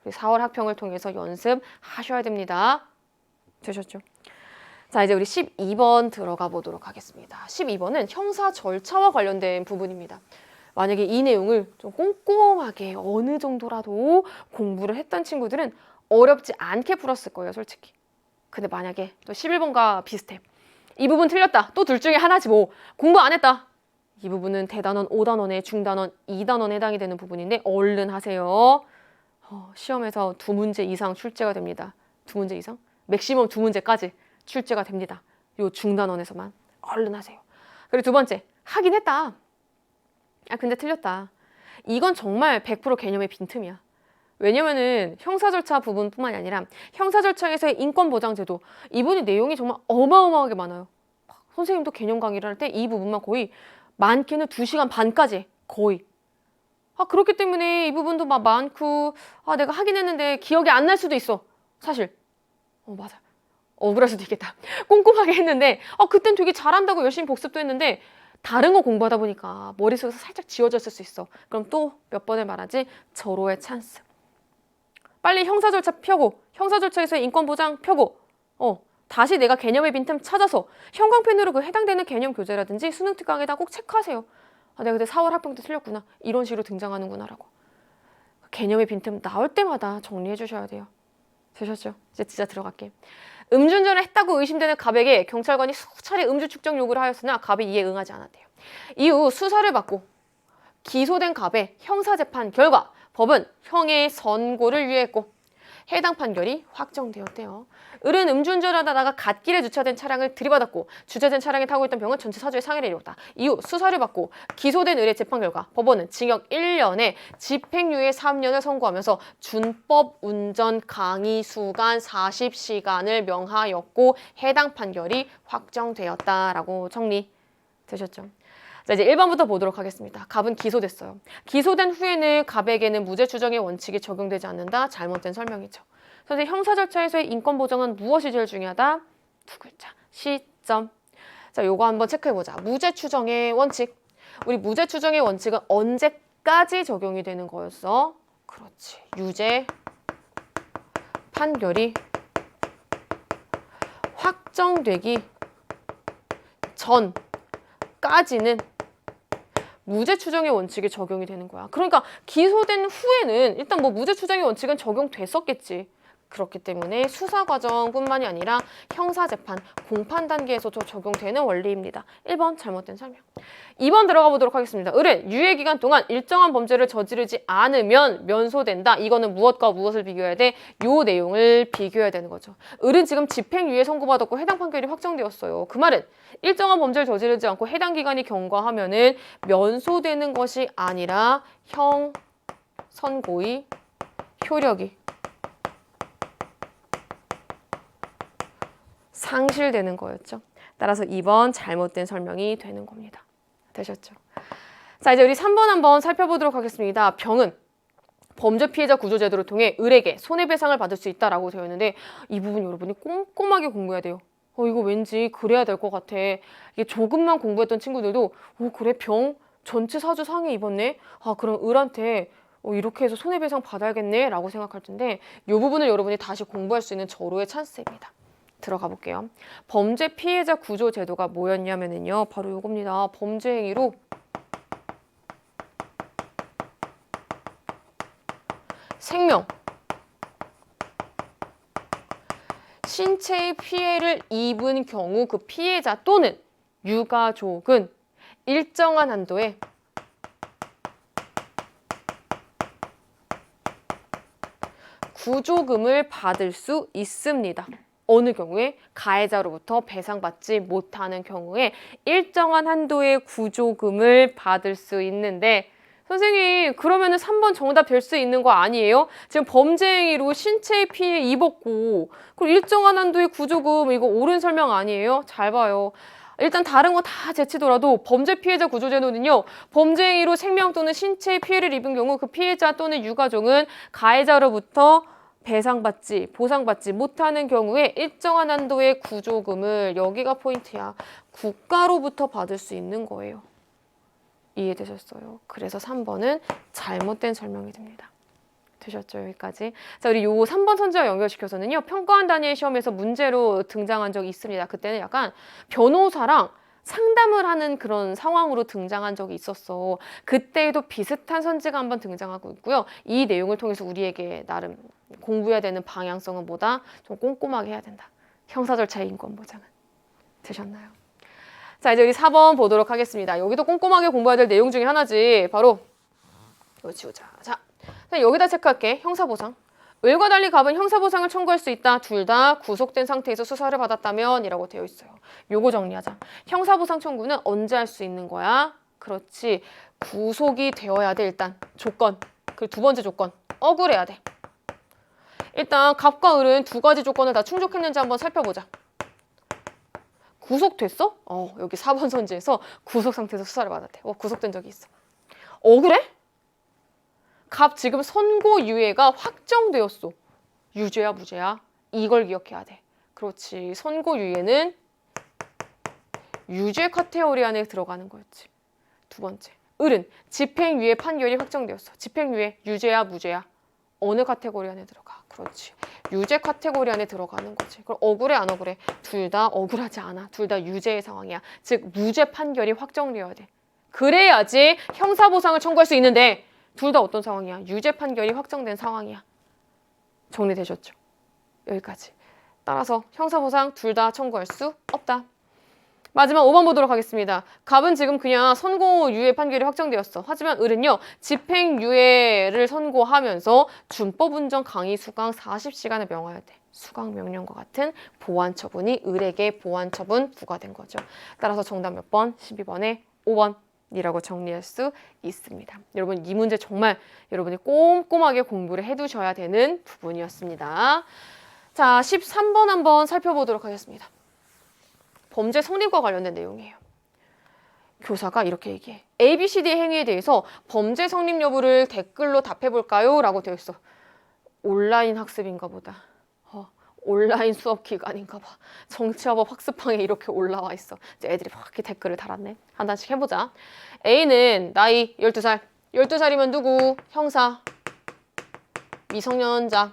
4월 학평을 통해서 연습하셔야 됩니다. 되셨죠? 자, 이제 우리 12번 들어가 보도록 하겠습니다. 12번은 형사 절차와 관련된 부분입니다. 만약에 이 내용을 좀 꼼꼼하게 어느 정도라도 공부를 했던 친구들은 어렵지 않게 풀었을 거예요, 솔직히. 근데 만약에 또 11번과 비슷해. 이 부분 틀렸다. 또 둘 중에 하나지 뭐. 공부 안 했다. 이 부분은 대단원 5단원에 중단원 2단원에 해당이 되는 부분인데 얼른 하세요. 시험에서 2문제 이상 출제가 됩니다. 2문제 이상? 맥시멈 2문제까지 출제가 됩니다. 요 중단원에서만 얼른 하세요. 그리고 두 번째, 하긴 했다. 근데 틀렸다. 이건 정말 100% 개념의 빈틈이야. 왜냐면은 형사절차 부분뿐만이 아니라 형사절차에서의 인권보장제도 이분이 내용이 정말 어마어마하게 많아요. 선생님도 개념 강의를 할 때 이 부분만 거의 많게는 2시간 반까지 거의. 그렇기 때문에 이 부분도 막 많고 내가 하긴 했는데 기억이 안 날 수도 있어. 사실. 맞아. 억울할 수도 있겠다. 꼼꼼하게 했는데 그땐 되게 잘한다고 열심히 복습도 했는데 다른 거 공부하다 보니까 머릿속에서 살짝 지워졌을 수 있어. 그럼 또 몇 번을 말하지? 절호의 찬스. 빨리 형사절차 펴고 형사절차에서의 인권보장 펴고 다시 내가 개념의 빈틈 찾아서 형광펜으로 그 해당되는 개념 교재라든지 수능 특강에다 꼭 체크하세요. 내가 그때 4월 합평 때 틀렸구나. 이런 식으로 등장하는구나 라고. 개념의 빈틈 나올 때마다 정리해 주셔야 돼요. 되셨죠? 이제 진짜 들어갈게. 음주운전을 했다고 의심되는 갑에게 경찰관이 수차례 음주 측정 요구를 하였으나 갑이 이에 응하지 않았대요. 이후 수사를 받고 기소된 갑의 형사재판 결과 법은 형의 선고를 유예했고 해당 판결이 확정되었대요. 을은 음주운전을 하다가 갓길에 주차된 차량을 들이받았고 주차된 차량에 타고 있던 병은 전체 사주에 상해를 입었다. 이후 수사를 받고 기소된 을의 재판 결과 법원은 징역 1년에 집행유예 3년을 선고하면서 준법 운전 강의 수간 40시간을 명하였고 해당 판결이 확정되었다라고 정리되셨죠. 자, 이제 1번부터 보도록 하겠습니다. 갑은 기소됐어요. 기소된 후에는 갑에게는 무죄 추정의 원칙이 적용되지 않는다. 잘못된 설명이죠. 선생님, 형사 절차에서의 인권 보장은 무엇이 제일 중요하다? 두 글자. 시점. 자, 요거 한번 체크해보자. 무죄 추정의 원칙. 우리 무죄 추정의 원칙은 언제까지 적용이 되는 거였어? 그렇지. 유죄 판결이 확정되기 전까지는 무죄 추정의 원칙이 적용이 되는 거야. 그러니까 기소된 후에는 일단 뭐 무죄 추정의 원칙은 적용됐었겠지. 그렇기 때문에 수사 과정뿐만이 아니라 형사재판, 공판 단계에서도 적용되는 원리입니다. 1번 잘못된 설명. 2번 들어가 보도록 하겠습니다. 을은 유예기간 동안 일정한 범죄를 저지르지 않으면 면소된다. 이거는 무엇과 무엇을 비교해야 돼? 요 내용을 비교해야 되는 거죠. 을은 지금 집행유예 선고받았고 해당 판결이 확정되었어요. 그 말은 일정한 범죄를 저지르지 않고 해당 기간이 경과하면은 면소되는 것이 아니라 형 선고의 효력이 상실되는 거였죠. 따라서 2번 잘못된 설명이 되는 겁니다. 되셨죠? 자, 이제 우리 3번 한번 살펴보도록 하겠습니다. 병은 범죄 피해자 구조제도를 통해 을에게 손해배상을 받을 수 있다라고 되어 있는데 이 부분 여러분이 꼼꼼하게 공부해야 돼요. 이거 왠지 그래야 될 것 같아. 이게 조금만 공부했던 친구들도 그래 병 전체 사주 상해 입었네. 그럼 을한테 이렇게 해서 손해배상 받아야겠네 라고 생각할 텐데 이 부분을 여러분이 다시 공부할 수 있는 절호의 찬스입니다. 들어가 볼게요. 범죄 피해자 구조 제도가 뭐였냐면요. 바로 이겁니다. 범죄 행위로 생명, 신체의 피해를 입은 경우 그 피해자 또는 유가족은 일정한 한도의 구조금을 받을 수 있습니다. 어느 경우에 가해자로부터 배상받지 못하는 경우에 일정한 한도의 구조금을 받을 수 있는데 선생님 그러면은 3번 정답 될 수 있는 거 아니에요? 지금 범죄 행위로 신체의 피해 입었고 그리고 일정한 한도의 구조금 이거 옳은 설명 아니에요? 잘 봐요. 일단 다른 거 다 제치더라도 범죄 피해자 구조제도는요. 범죄 행위로 생명 또는 신체의 피해를 입은 경우 그 피해자 또는 유가족은 가해자로부터 배상받지, 보상받지 못하는 경우에 일정한 한도의 구조금을 여기가 포인트야. 국가로부터 받을 수 있는 거예요. 이해되셨어요? 그래서 3번은 잘못된 설명이 됩니다. 되셨죠? 여기까지. 자, 우리 요 3번 선지와 연결시켜서는요. 평가원 단위의 시험에서 문제로 등장한 적이 있습니다. 그때는 약간 변호사랑 상담을 하는 그런 상황으로 등장한 적이 있었어. 그때에도 비슷한 선지가 한번 등장하고 있고요. 이 내용을 통해서 우리에게 나름 공부해야 되는 방향성은 뭐다? 좀 꼼꼼하게 해야 된다. 형사 절차의 인권 보장은. 되셨나요? 자, 이제 우리 4번 보도록 하겠습니다. 여기도 꼼꼼하게 공부해야 될 내용 중에 하나지. 바로 이거 지우자. 자, 여기다 체크할게. 형사보상. 을과 달리 갑은 형사보상을 청구할 수 있다. 둘 다 구속된 상태에서 수사를 받았다면 이라고 되어 있어요. 요거 정리하자. 형사보상 청구는 언제 할 수 있는 거야? 그렇지. 구속이 되어야 돼. 일단 조건. 그 두 번째 조건. 억울해야 돼. 일단 갑과 을은 두 가지 조건을 다 충족했는지 한번 살펴보자. 구속됐어? 여기 4번 선지에서 구속 상태에서 수사를 받았대. 구속된 적이 있어. 억울해? 갑 지금 선고유예가 확정되었어. 유죄야 무죄야? 이걸 기억해야 돼. 그렇지. 선고유예는 유죄 카테고리 안에 들어가는 거였지. 두 번째. 을은 집행유예 판결이 확정되었어. 집행유예 유죄야 무죄야? 어느 카테고리 안에 들어가? 그렇지. 유죄 카테고리 안에 들어가는 거지. 그럼 억울해 안 억울해? 둘 다 억울하지 않아. 둘 다 유죄의 상황이야. 즉 무죄 판결이 확정되어야 돼. 그래야지 형사보상을 청구할 수 있는데 둘 다 어떤 상황이야? 유죄 판결이 확정된 상황이야. 정리되셨죠? 여기까지. 따라서 형사보상 둘 다 청구할 수 없다. 마지막 5번 보도록 하겠습니다. 갑은 지금 그냥 선고유예 판결이 확정되었어. 하지만 을은요. 집행유예를 선고하면서 준법운전 강의 수강 40시간을 명하여야 돼. 수강 명령과 같은 보완처분이 을에게 보완처분 부과된 거죠. 따라서 정답 몇 번? 12번에 5번. 이라고 정리할 수 있습니다. 여러분 이 문제 정말 여러분이 꼼꼼하게 공부를 해두셔야 되는 부분이었습니다. 자, 13번 한번 살펴보도록 하겠습니다. 범죄 성립과 관련된 내용이에요. 교사가 이렇게 얘기해. ABCD 행위에 대해서 범죄 성립 여부를 댓글로 답해볼까요? 라고 되어 있어. 온라인 학습인가 보다. 온라인 수업 기간인가 봐. 정치화법 학습방에 이렇게 올라와 있어. 이제 애들이 막 이렇게 댓글을 달았네. 한 단씩 해보자. A는 나이 12살. 12살이면 누구? 형사. 미성년자.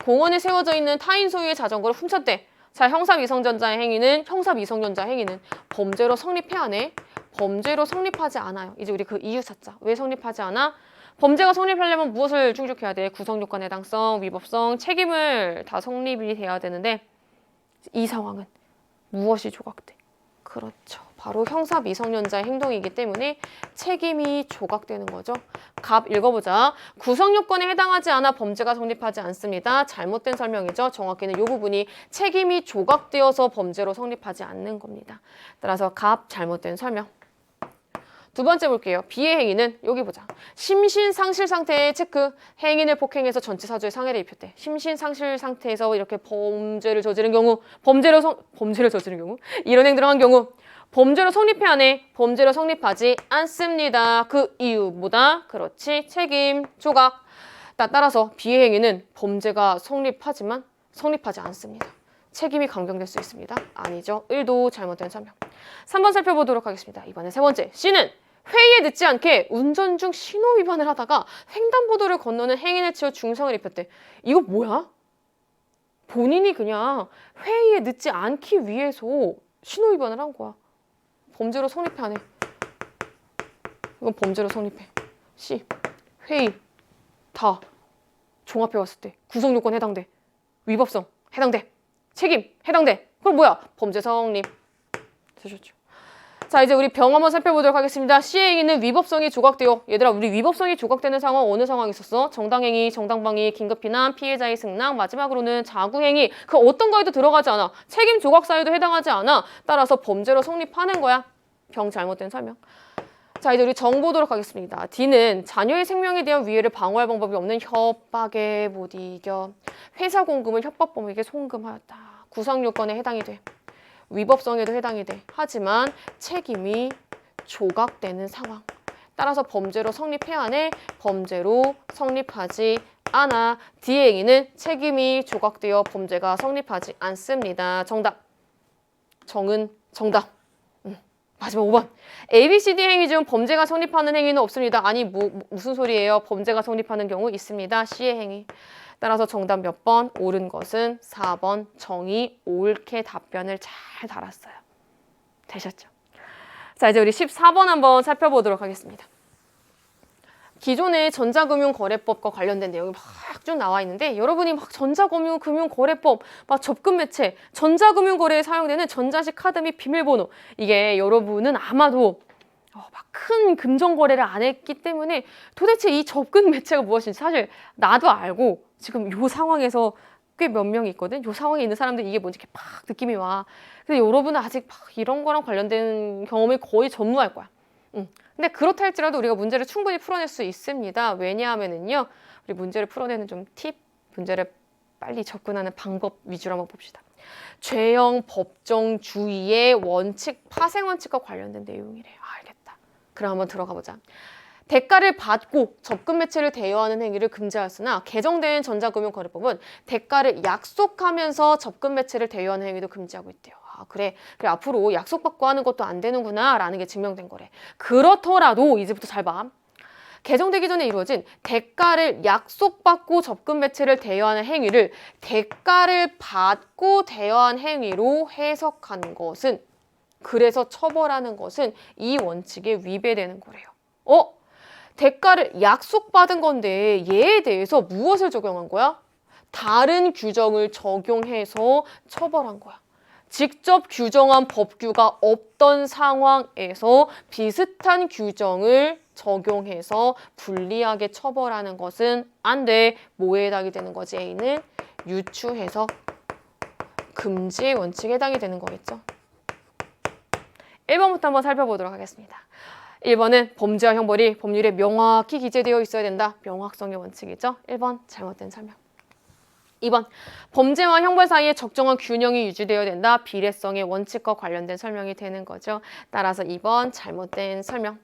공원에 세워져 있는 타인 소유의 자전거를 훔쳤대. 자, 형사 미성년자의 행위는 형사 미성년자 행위는 범죄로 성립해야 하네. 범죄로 성립하지 않아요. 이제 우리 그 이유 찾자. 왜 성립하지 않아? 범죄가 성립하려면 무엇을 충족해야 돼? 구성요건, 해당성, 위법성, 책임을 다 성립이 돼야 되는데 이 상황은 무엇이 조각돼? 그렇죠. 바로 형사 미성년자의 행동이기 때문에 책임이 조각되는 거죠. 갑 읽어보자. 구성요건에 해당하지 않아 범죄가 성립하지 않습니다. 잘못된 설명이죠. 정확히는 이 부분이 책임이 조각되어서 범죄로 성립하지 않는 겁니다. 따라서 갑 잘못된 설명. 두 번째 볼게요. B의 행위는 여기 보자. 심신상실 상태의 체크. 행인을 폭행해서 전체 사주에 상해를 입혔대. 심신상실 상태에서 이렇게 범죄를 저지른 경우, 범죄를 저지른 경우, 이런 행동을 한 경우 범죄로 성립해야 하네. 범죄로 성립하지 않습니다. 그 이유 뭐다? 그렇지. 책임 조각. 따라서 B의 행위는 범죄가 성립하지만 성립하지 않습니다. 책임이 강경될 수 있습니다. 아니죠. 1도 잘못된 설명. 3번 살펴보도록 하겠습니다. 이번에 세 번째. C는 회의에 늦지 않게 운전 중 신호 위반을 하다가 횡단보도를 건너는 행인을 치어 중상을 입혔대. 이거 뭐야? 본인이 그냥 회의에 늦지 않기 위해서 신호 위반을 한 거야. 범죄로 성립해 안 해. 이건 범죄로 성립해. C. 회의. 다. 종합해 왔을 때. 구성요건 해당돼. 위법성 해당돼. 책임 해당돼. 그럼 뭐야? 범죄 성립. 되셨죠? 자, 이제 우리 병 한번 살펴보도록 하겠습니다. C의 행위는 위법성이 조각되어. 얘들아, 우리 위법성이 조각되는 상황 어느 상황이 있었어? 정당행위, 정당방위, 긴급피난, 피해자의 승낙, 마지막으로는 자구행위. 그 어떤 거에도 들어가지 않아. 책임 조각 사유도 해당하지 않아. 따라서 범죄로 성립하는 거야. 병 잘못된 설명. 자, 이제 우리 정 보도록 하겠습니다. D는 자녀의 생명에 대한 위해를 방어할 방법이 없는 협박에 못 이겨. 회사 공금을 협박범에게 송금하였다. 구성요건에 해당이 돼. 위법성에도 해당이 돼. 하지만 책임이 조각되는 상황. 따라서 범죄로 성립해야 하네. 범죄로 성립하지 않아. D의 행위는 책임이 조각되어 범죄가 성립하지 않습니다. 정답. 정은 정답. 마지막 5번. ABCD 행위 중 범죄가 성립하는 행위는 없습니다. 아니 무슨 소리예요? 범죄가 성립하는 경우 있습니다. C의 행위. 따라서 정답 몇 번? 옳은 것은 4번 정의 옳게 답변을 잘 달았어요. 되셨죠? 자, 이제 우리 14번 한번 살펴보도록 하겠습니다. 기존의 전자금융거래법과 관련된 내용이 막 쭉 나와 있는데 여러분이 막 전자금융거래법, 막 접근매체, 전자금융거래에 사용되는 전자식 카드 및 비밀번호 이게 여러분은 아마도 막 큰 금전거래를 안 했기 때문에 도대체 이 접근매체가 무엇인지 사실 나도 알고 지금 이 상황에서 꽤 몇 명이 있거든. 이 상황에 있는 사람들 이게 뭔지 이렇게 팍 느낌이 와. 근데 여러분은 아직 막 이런 거랑 관련된 경험이 거의 전무할 거야. 근데 그렇다 할지라도 우리가 문제를 충분히 풀어낼 수 있습니다. 왜냐하면은요, 우리 문제를 풀어내는 좀 팁, 문제를 빨리 접근하는 방법 위주로 한번 봅시다. 죄형 법정 주의의 원칙, 파생 원칙과 관련된 내용이래요. 알겠다. 그럼 한번 들어가 보자. 대가를 받고 접근 매체를 대여하는 행위를 금지하였으나 개정된 전자금융거래법은 대가를 약속하면서 접근 매체를 대여하는 행위도 금지하고 있대요. 아, 그래 앞으로 약속받고 하는 것도 안 되는구나 라는 게 증명된 거래. 그렇더라도 이제부터 잘 봐. 개정되기 전에 이루어진 대가를 약속받고 접근 매체를 대여하는 행위를 대가를 받고 대여한 행위로 해석하는 것은, 그래서 처벌하는 것은 이 원칙에 위배되는 거래요. 대가를 약속받은 건데 얘에 대해서 무엇을 적용한 거야? 다른 규정을 적용해서 처벌한 거야. 직접 규정한 법규가 없던 상황에서 비슷한 규정을 적용해서 불리하게 처벌하는 것은 안 돼. 뭐에 해당이 되는 거지? A는 유추해석 금지의 원칙에 해당이 되는 거겠죠. 1번부터 한번 살펴보도록 하겠습니다. 1번은 범죄와 형벌이 법률에 명확히 기재되어 있어야 된다. 명확성의 원칙이죠. 1번 잘못된 설명. 2번 범죄와 형벌 사이에 적정한 균형이 유지되어야 된다. 비례성의 원칙과 관련된 설명이 되는 거죠. 따라서 2번 잘못된 설명.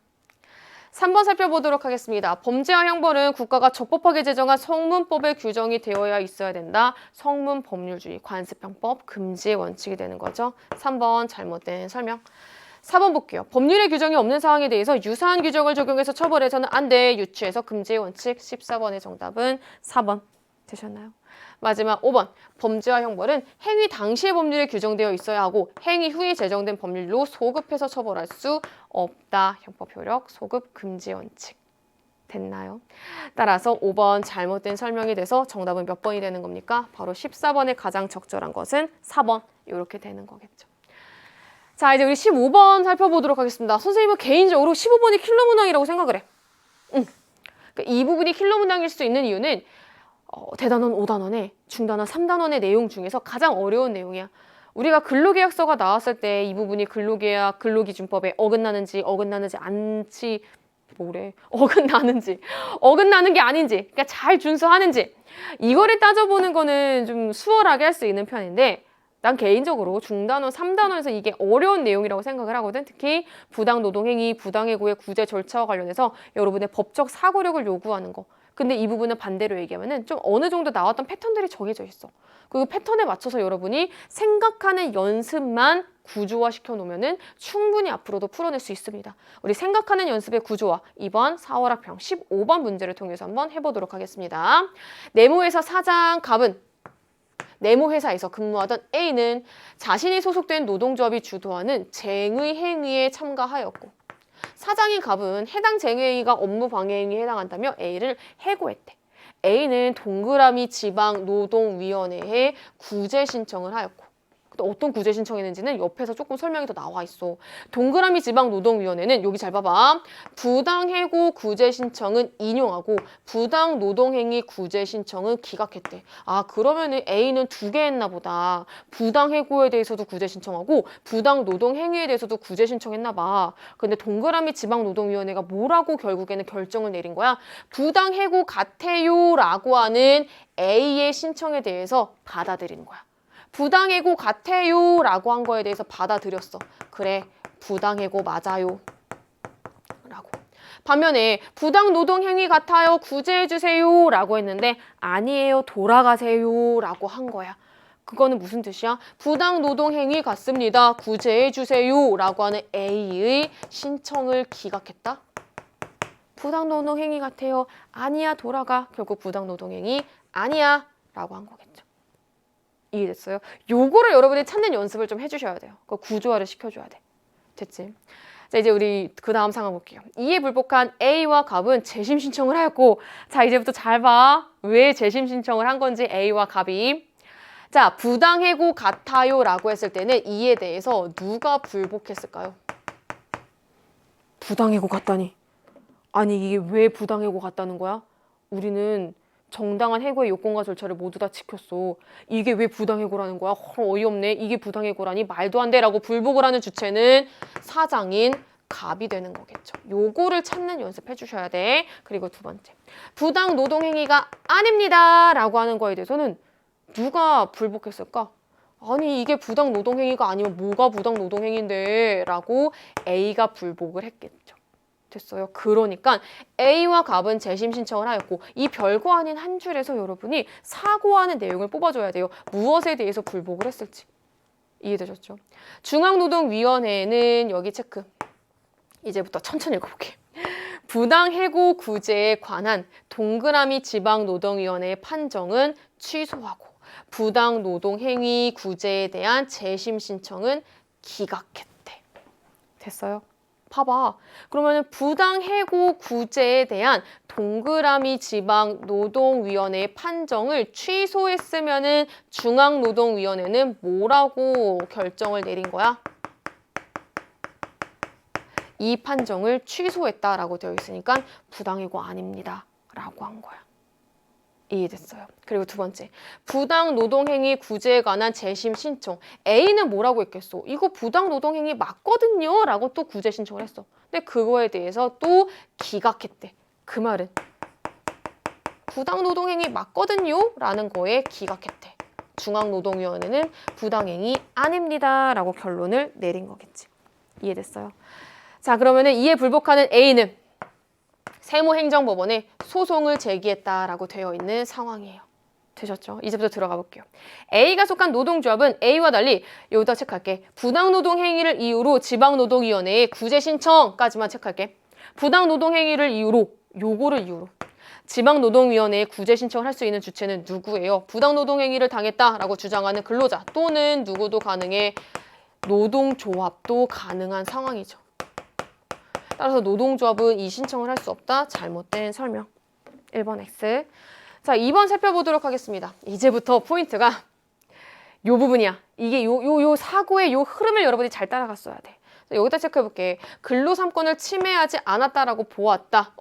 3번 살펴보도록 하겠습니다. 범죄와 형벌은 국가가 적법하게 제정한 성문법에 규정이 되어야 있어야 된다. 성문 법률주의, 관습형법, 금지의 원칙이 되는 거죠. 3번 잘못된 설명. 4번 볼게요. 법률에 규정이 없는 사항에 대해서 유사한 규정을 적용해서 처벌해서는 안 돼. 유추해서 금지의 원칙. 14번의 정답은 4번. 되셨나요? 마지막 5번. 범죄와 형벌은 행위 당시의 법률에 규정되어 있어야 하고 행위 후에 제정된 법률로 소급해서 처벌할 수 없다. 형법 효력, 소급, 금지 원칙. 됐나요? 따라서 5번 잘못된 설명이 돼서 정답은 몇 번이 되는 겁니까? 바로 14번에 가장 적절한 것은 4번. 이렇게 되는 거겠죠. 자, 이제 우리 15번 살펴보도록 하겠습니다. 선생님은 개인적으로 15번이 킬러 문항이라고 생각을 해. 그러니까 이 부분이 킬러 문항일 수 있는 이유는 대단원 5단원에 중단원 3단원의 내용 중에서 가장 어려운 내용이야. 우리가 근로계약서가 나왔을 때 이 부분이 근로계약, 근로기준법에 어긋나는지 않지, 어긋나는 게 아닌지, 그러니까 잘 준수하는지 이거를 따져보는 거는 좀 수월하게 할 수 있는 편인데 난 개인적으로 중단원, 3단원에서 이게 어려운 내용이라고 생각을 하거든. 특히 부당노동행위, 부당해고의 구제 절차와 관련해서 여러분의 법적 사고력을 요구하는 거. 근데 이 부분은 반대로 얘기하면은 좀 어느 정도 나왔던 패턴들이 정해져 있어. 그 패턴에 맞춰서 여러분이 생각하는 연습만 구조화시켜 놓으면은 충분히 앞으로도 풀어낼 수 있습니다. 우리 생각하는 연습의 구조화 2번 사월학평 15번 문제를 통해서 한번 해보도록 하겠습니다. 네모회사 사장 갑은 네모회사에서 근무하던 A는 자신이 소속된 노동조합이 주도하는 쟁의 행위에 참가하였고 사장인 갑은 해당 쟁의행위가 업무 방해 행위에 해당한다며 A를 해고했대. A는 동그라미 지방노동위원회에 구제 신청을 하였고 또 어떤 구제 신청했는지는 옆에서 조금 설명이 더 나와 있어. 동그라미 지방노동위원회는 여기 잘 봐봐. 부당해고 구제 신청은 인용하고 부당노동행위 구제 신청은 기각했대. 아, 그러면은 A는 두 개 했나 보다. 부당해고에 대해서도 구제 신청하고 부당노동행위에 대해서도 구제 신청했나 봐. 근데 동그라미 지방노동위원회가 뭐라고 결국에는 결정을 내린 거야? 부당해고 같아요 라고 하는 A의 신청에 대해서 받아들이는 거야. 부당해고 같아요 라고 한 거에 대해서 받아들였어. 그래, 부당해고 맞아요 라고. 반면에 부당노동행위 같아요 구제해주세요 라고 했는데 아니에요 돌아가세요 라고 한 거야. 그거는 무슨 뜻이야? 부당 노동 행위 같습니다. 구제해 주세요 라고 하는 A의 신청을 기각했다. 부당 노동 행위 같아요. 아니야, 돌아가. 결국 부당 노동 행위 아니야 라고 한 거겠죠. 이해됐어요? 요거를 여러분이 찾는 연습을 좀 해주셔야 돼요. 그 구조화를 시켜줘야 돼. 됐지? 자, 이제 우리 그 다음 상황 볼게요. 이에 불복한 A와 갑은 재심 신청을 하였고, 자, 이제부터 잘 봐. 왜 재심 신청을 한 건지 A와 갑이. 자, 부당해고 같아요 라고 했을 때는 이에 대해서 누가 불복했을까요? 부당해고 같다니. 아니, 이게 왜 부당해고 같다는 거야? 우리는 정당한 해고의 요건과 절차를 모두 다 지켰어. 이게 왜 부당해고라는 거야? 어이없네. 이게 부당해고라니 말도 안 돼 라고 불복을 하는 주체는 사장인 갑이 되는 거겠죠. 요거를 찾는 연습해 주셔야 돼. 그리고 두 번째, 부당 노동행위가 아닙니다 라고 하는 거에 대해서는 누가 불복했을까? 아니, 이게 부당 노동행위가 아니면 뭐가 부당 노동행위인데 라고 A가 불복을 했겠죠. 됐어요. 그러니까 A와 갑은 재심 신청을 하였고, 이 별거 아닌 한 줄에서 여러분이 사고하는 내용을 뽑아줘야 돼요. 무엇에 대해서 불복을 했을지. 이해되셨죠? 중앙노동위원회는 여기 체크. 이제부터 천천히 읽어볼게요. 부당해고 구제에 관한 동그라미 지방노동위원회의 판정은 취소하고, 부당노동행위 구제에 대한 재심 신청은 기각했대. 됐어요? 봐봐. 그러면 부당해고 구제에 대한 동그라미 지방노동위원회의 판정을 취소했으면은 중앙노동위원회는 뭐라고 결정을 내린 거야? 이 판정을 취소했다라고 되어 있으니까 부당해고 아닙니다 라고 한 거야. 이해됐어요? 그리고 두 번째, 부당노동행위 구제에 관한 재심 신청. A는 뭐라고 했겠어? 이거 부당노동행위 맞거든요 라고 또 구제 신청을 했어. 근데 그거에 대해서 또 기각했대. 그 말은 부당노동행위 맞거든요 라는 거에 기각했대. 중앙노동위원회는 부당행위 아닙니다 라고 결론을 내린 거겠지. 이해됐어요? 자, 그러면은 이에 불복하는 A는 세무행정법원에 소송을 제기했다라고 되어 있는 상황이에요. 되셨죠? 이제부터 들어가 볼게요. A가 속한 노동조합은 A와 달리, 여기다 체크할게. 부당노동행위를 이유로 지방노동위원회에 구제 신청까지만 체크할게. 부당노동행위를 이유로, 요거를 이유로 지방노동위원회에 구제 신청을 할 수 있는 주체는 누구예요? 부당노동행위를 당했다라고 주장하는 근로자 또는 누구도 가능해. 노동조합도 가능한 상황이죠. 따라서 노동조합은 이 신청을 할 수 없다. 잘못된 설명. 1번 X. 자, 2번 살펴보도록 하겠습니다. 이제부터 포인트가 요 부분이야. 이게 요 사고의 요 흐름을 여러분이 잘 따라갔어야 돼. 여기다 체크해볼게. 근로삼권을 침해하지 않았다라고 보았다.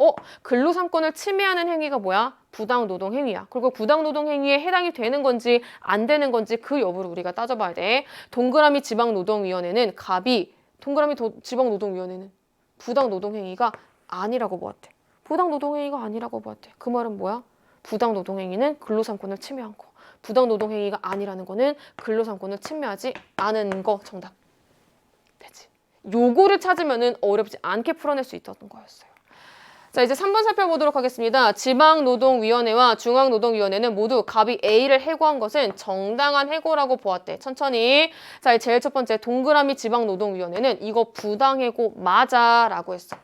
근로삼권을 침해하는 행위가 뭐야? 부당노동행위야. 그리고 부당노동행위에 해당이 되는 건지 안 되는 건지 그 여부를 우리가 따져봐야 돼. 동그라미 지방노동위원회는 갑이, 동그라미 지방노동위원회는 부당노동행위가 아니라고 보았대. 부당노동행위가 아니라고 보았대. 그 말은 뭐야? 부당노동행위는 근로삼권을 침해한 거. 부당노동행위가 아니라는 거는 근로삼권을 침해하지 않은 거. 정답. 되지. 요거를 찾으면은 어렵지 않게 풀어낼 수 있었던 거였어요. 자, 이제 3번 살펴보도록 하겠습니다. 지방노동위원회와 중앙노동위원회는 모두 갑이 A를 해고한 것은 정당한 해고라고 보았대. 천천히. 자, 제일 첫 번째 동그라미 지방노동위원회는 이거 부당해고 맞아 라고 했어.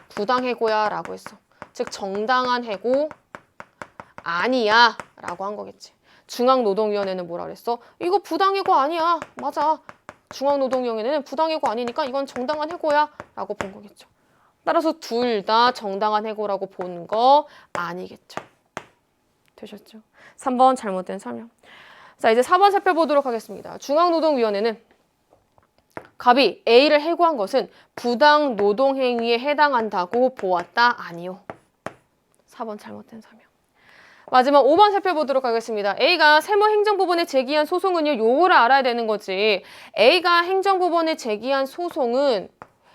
부당해고야 라고 했어. 즉 정당한 해고 아니야 라고 한 거겠지. 중앙노동위원회는 뭐라 그랬어? 이거 부당해고 아니야. 맞아. 중앙노동위원회는 부당해고 아니니까 이건 정당한 해고야 라고 본 거겠죠. 따라서 둘 다 정당한 해고라고 본 거 아니겠죠. 되셨죠? 3번 잘못된 설명. 자, 이제 4번 살펴보도록 하겠습니다. 중앙노동위원회는 갑이 A를 해고한 것은 부당 노동행위에 해당한다고 보았다. 아니요. 4번 잘못된 설명. 마지막 5번 살펴보도록 하겠습니다. A가 세무행정법원에 제기한 소송은요. 요거를 알아야 되는 거지. A가 행정법원에 제기한 소송은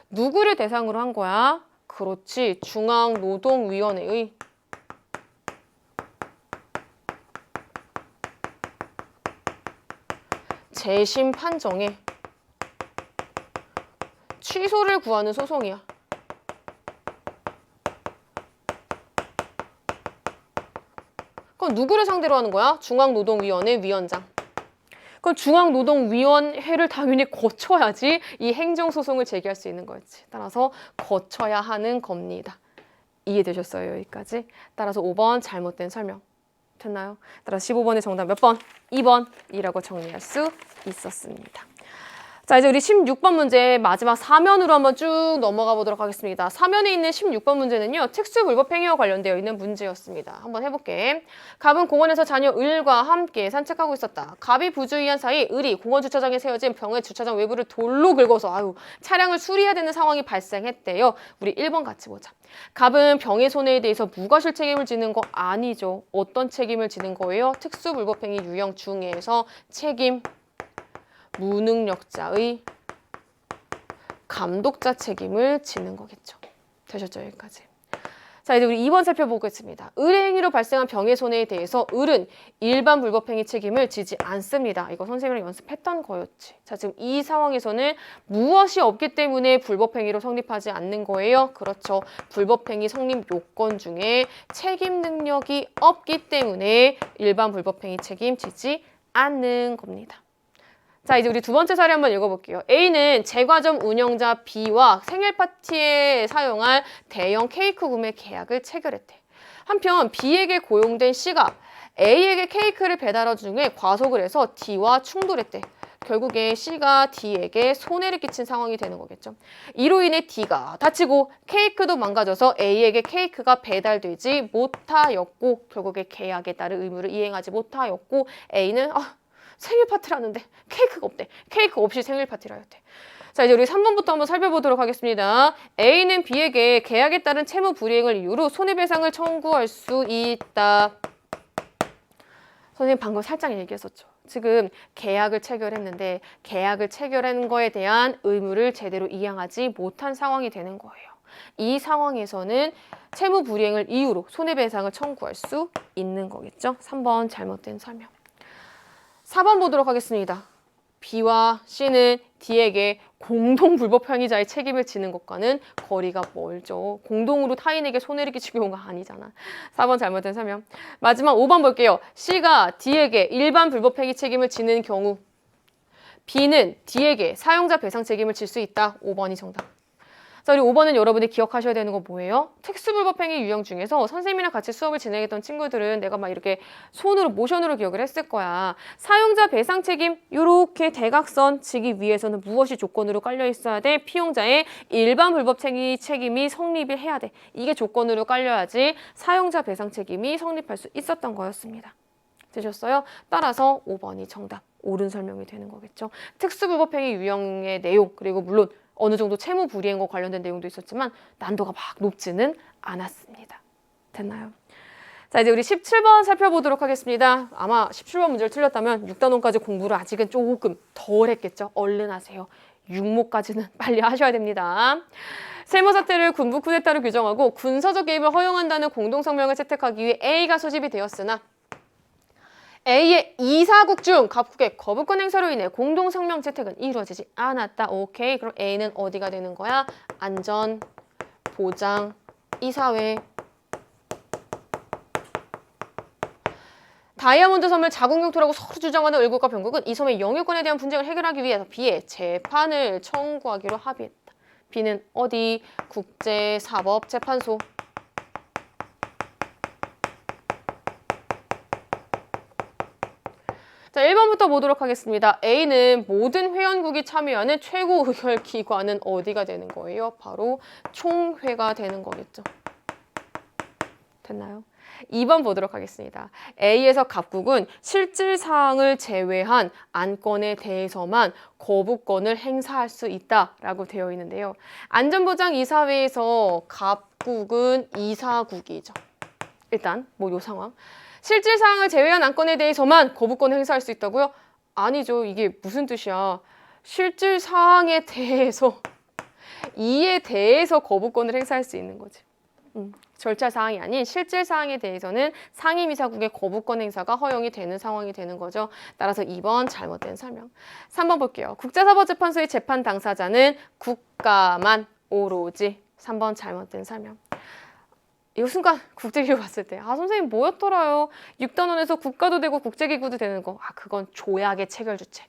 누구를 대상으로 한 거야? 그렇지. 중앙노동위원회의 재심 판정에 취소를 구하는 소송이야. 그럼 누구를 상대로 하는 거야? 중앙노동위원회 위원장. 그럼 중앙노동위원회를 당연히 거쳐야지 이 행정소송을 제기할 수 있는 거였지. 따라서 거쳐야 하는 겁니다. 이해되셨어요? 여기까지? 따라서 5번 잘못된 설명. 됐나요? 따라서 15번의 정답 몇 번? 2번이라고 정리할 수 있었습니다. 자, 이제 우리 16번 문제 마지막 사면으로 한번 쭉 넘어가 보도록 하겠습니다. 사면에 있는 16번 문제는요. 특수불법행위와 관련되어 있는 문제였습니다. 한번 해볼게. 갑은 공원에서 자녀 을과 함께 산책하고 있었다. 갑이 부주의한 사이 을이 공원 주차장에 세워진 병의 주차장 외부를 돌로 긁어서 차량을 수리해야 되는 상황이 발생했대요. 우리 1번 같이 보자. 갑은 병의 손해에 대해서 무과실 책임을 지는 거 아니죠. 어떤 책임을 지는 거예요? 특수불법행위 유형 중에서 책임 무능력자의 감독자 책임을 지는 거겠죠. 되셨죠? 여기까지. 자, 이제 우리 2번 살펴보겠습니다. 을의 행위로 발생한 병의 손해에 대해서 을은 일반 불법행위 책임을 지지 않습니다. 이거 선생님이랑 연습했던 거였지. 자, 지금 이 상황에서는 무엇이 없기 때문에 불법행위로 성립하지 않는 거예요? 그렇죠. 불법행위 성립 요건 중에 책임 능력이 없기 때문에 일반 불법행위 책임지지 않는 겁니다. 자, 이제 우리 두 번째 사례 한번 읽어볼게요. A는 제과점 운영자 B와 생일 파티에 사용할 대형 케이크 구매 계약을 체결했대. 한편 B에게 고용된 C가 A에게 케이크를 배달하는 중에 과속을 해서 D와 충돌했대. 결국에 C가 D에게 손해를 끼친 상황이 되는 거겠죠. 이로 인해 D가 다치고 케이크도 망가져서 A에게 케이크가 배달되지 못하였고 결국에 계약에 따른 의무를 이행하지 못하였고 A는 생일 파티라는데 케이크가 없대. 케이크 없이 생일 파티를 하였대. 자, 이제 우리 3번부터 한번 살펴보도록 하겠습니다. A는 B에게 계약에 따른 채무 불이행을 이유로 손해배상을 청구할 수 있다. 선생님 방금 살짝 얘기했었죠. 지금 계약을 체결했는데 계약을 체결한 거에 대한 의무를 제대로 이행하지 못한 상황이 되는 거예요. 이 상황에서는 채무 불이행을 이유로 손해배상을 청구할 수 있는 거겠죠. 3번 잘못된 설명. 4번 보도록 하겠습니다. B와 C는 D에게 공동 불법행위자의 책임을 지는 것과는 거리가 멀죠. 공동으로 타인에게 손해를 끼치고 온 거 아니잖아. 4번 잘못된 설명. 마지막 5번 볼게요. C가 D에게 일반 불법행위 책임을 지는 경우 B는 D에게 사용자 배상 책임을 질 수 있다. 5번이 정답. 자, 우리 5번은 여러분이 기억하셔야 되는 거 뭐예요? 특수불법행위 유형 중에서 선생님이랑 같이 수업을 진행했던 친구들은 내가 막 이렇게 손으로 모션으로 기억을 했을 거야. 사용자 배상 책임 이렇게 대각선 지기 위해서는 무엇이 조건으로 깔려 있어야 돼? 피용자의 일반 불법행위 책임이 성립을 해야 돼. 이게 조건으로 깔려야지 사용자 배상 책임이 성립할 수 있었던 거였습니다. 되셨어요? 따라서 5번이 정답, 옳은 설명이 되는 거겠죠. 특수불법행위 유형의 내용 그리고 물론 어느 정도 채무 불이행과 관련된 내용도 있었지만 난도가 막 높지는 않았습니다. 됐나요? 자, 이제 우리 17번 살펴보도록 하겠습니다. 아마 17번 문제를 틀렸다면 6단원까지 공부를 아직은 조금 덜 했겠죠. 얼른 하세요. 6모까지는 빨리 하셔야 됩니다. 세모사태를 군부 쿠데타로 규정하고 군사적 개입을 허용한다는 공동성명을 채택하기 위해 A가 소집이 되었으나 A의 이사국 중 각국의 거부권 행사로 인해 공동성명 채택은 이루어지지 않았다. 오케이. 그럼 A는 어디가 되는 거야? 안전, 보장, 이사회. 다이아몬드 섬을 자국 영토라고 서로 주장하는 을국과 병국은 이 섬의 영유권에 대한 분쟁을 해결하기 위해서 B에 재판을 청구하기로 합의했다. B는 어디? 국제사법재판소. 자, 1번부터 보도록 하겠습니다. A는 모든 회원국이 참여하는 최고 의결 기관은 어디가 되는 거예요? 바로 총회가 되는 거겠죠. 됐나요? 2번 보도록 하겠습니다. A에서 각국은 실질사항을 제외한 안건에 대해서만 거부권을 행사할 수 있다라고 되어 있는데요. 안전보장이사회에서 각국은 이사국이죠. 일단 요 상황. 실질사항을 제외한 안건에 대해서만 거부권을 행사할 수 있다고요? 아니죠. 이게 무슨 뜻이야. 실질사항에 대해서 이에 대해서 거부권을 행사할 수 있는 거지. 절차사항이 아닌 실질사항에 대해서는 상임이사국의 거부권 행사가 허용이 되는 상황이 되는 거죠. 따라서 2번 잘못된 설명. 3번 볼게요. 국제사법재판소의 재판 당사자는 국가만 오로지. 3번 잘못된 설명. 이 순간 국제기구 봤을 때 선생님 뭐였더라요? 6단원에서 국가도 되고 국제기구도 되는 거. 그건 조약의 체결 주체.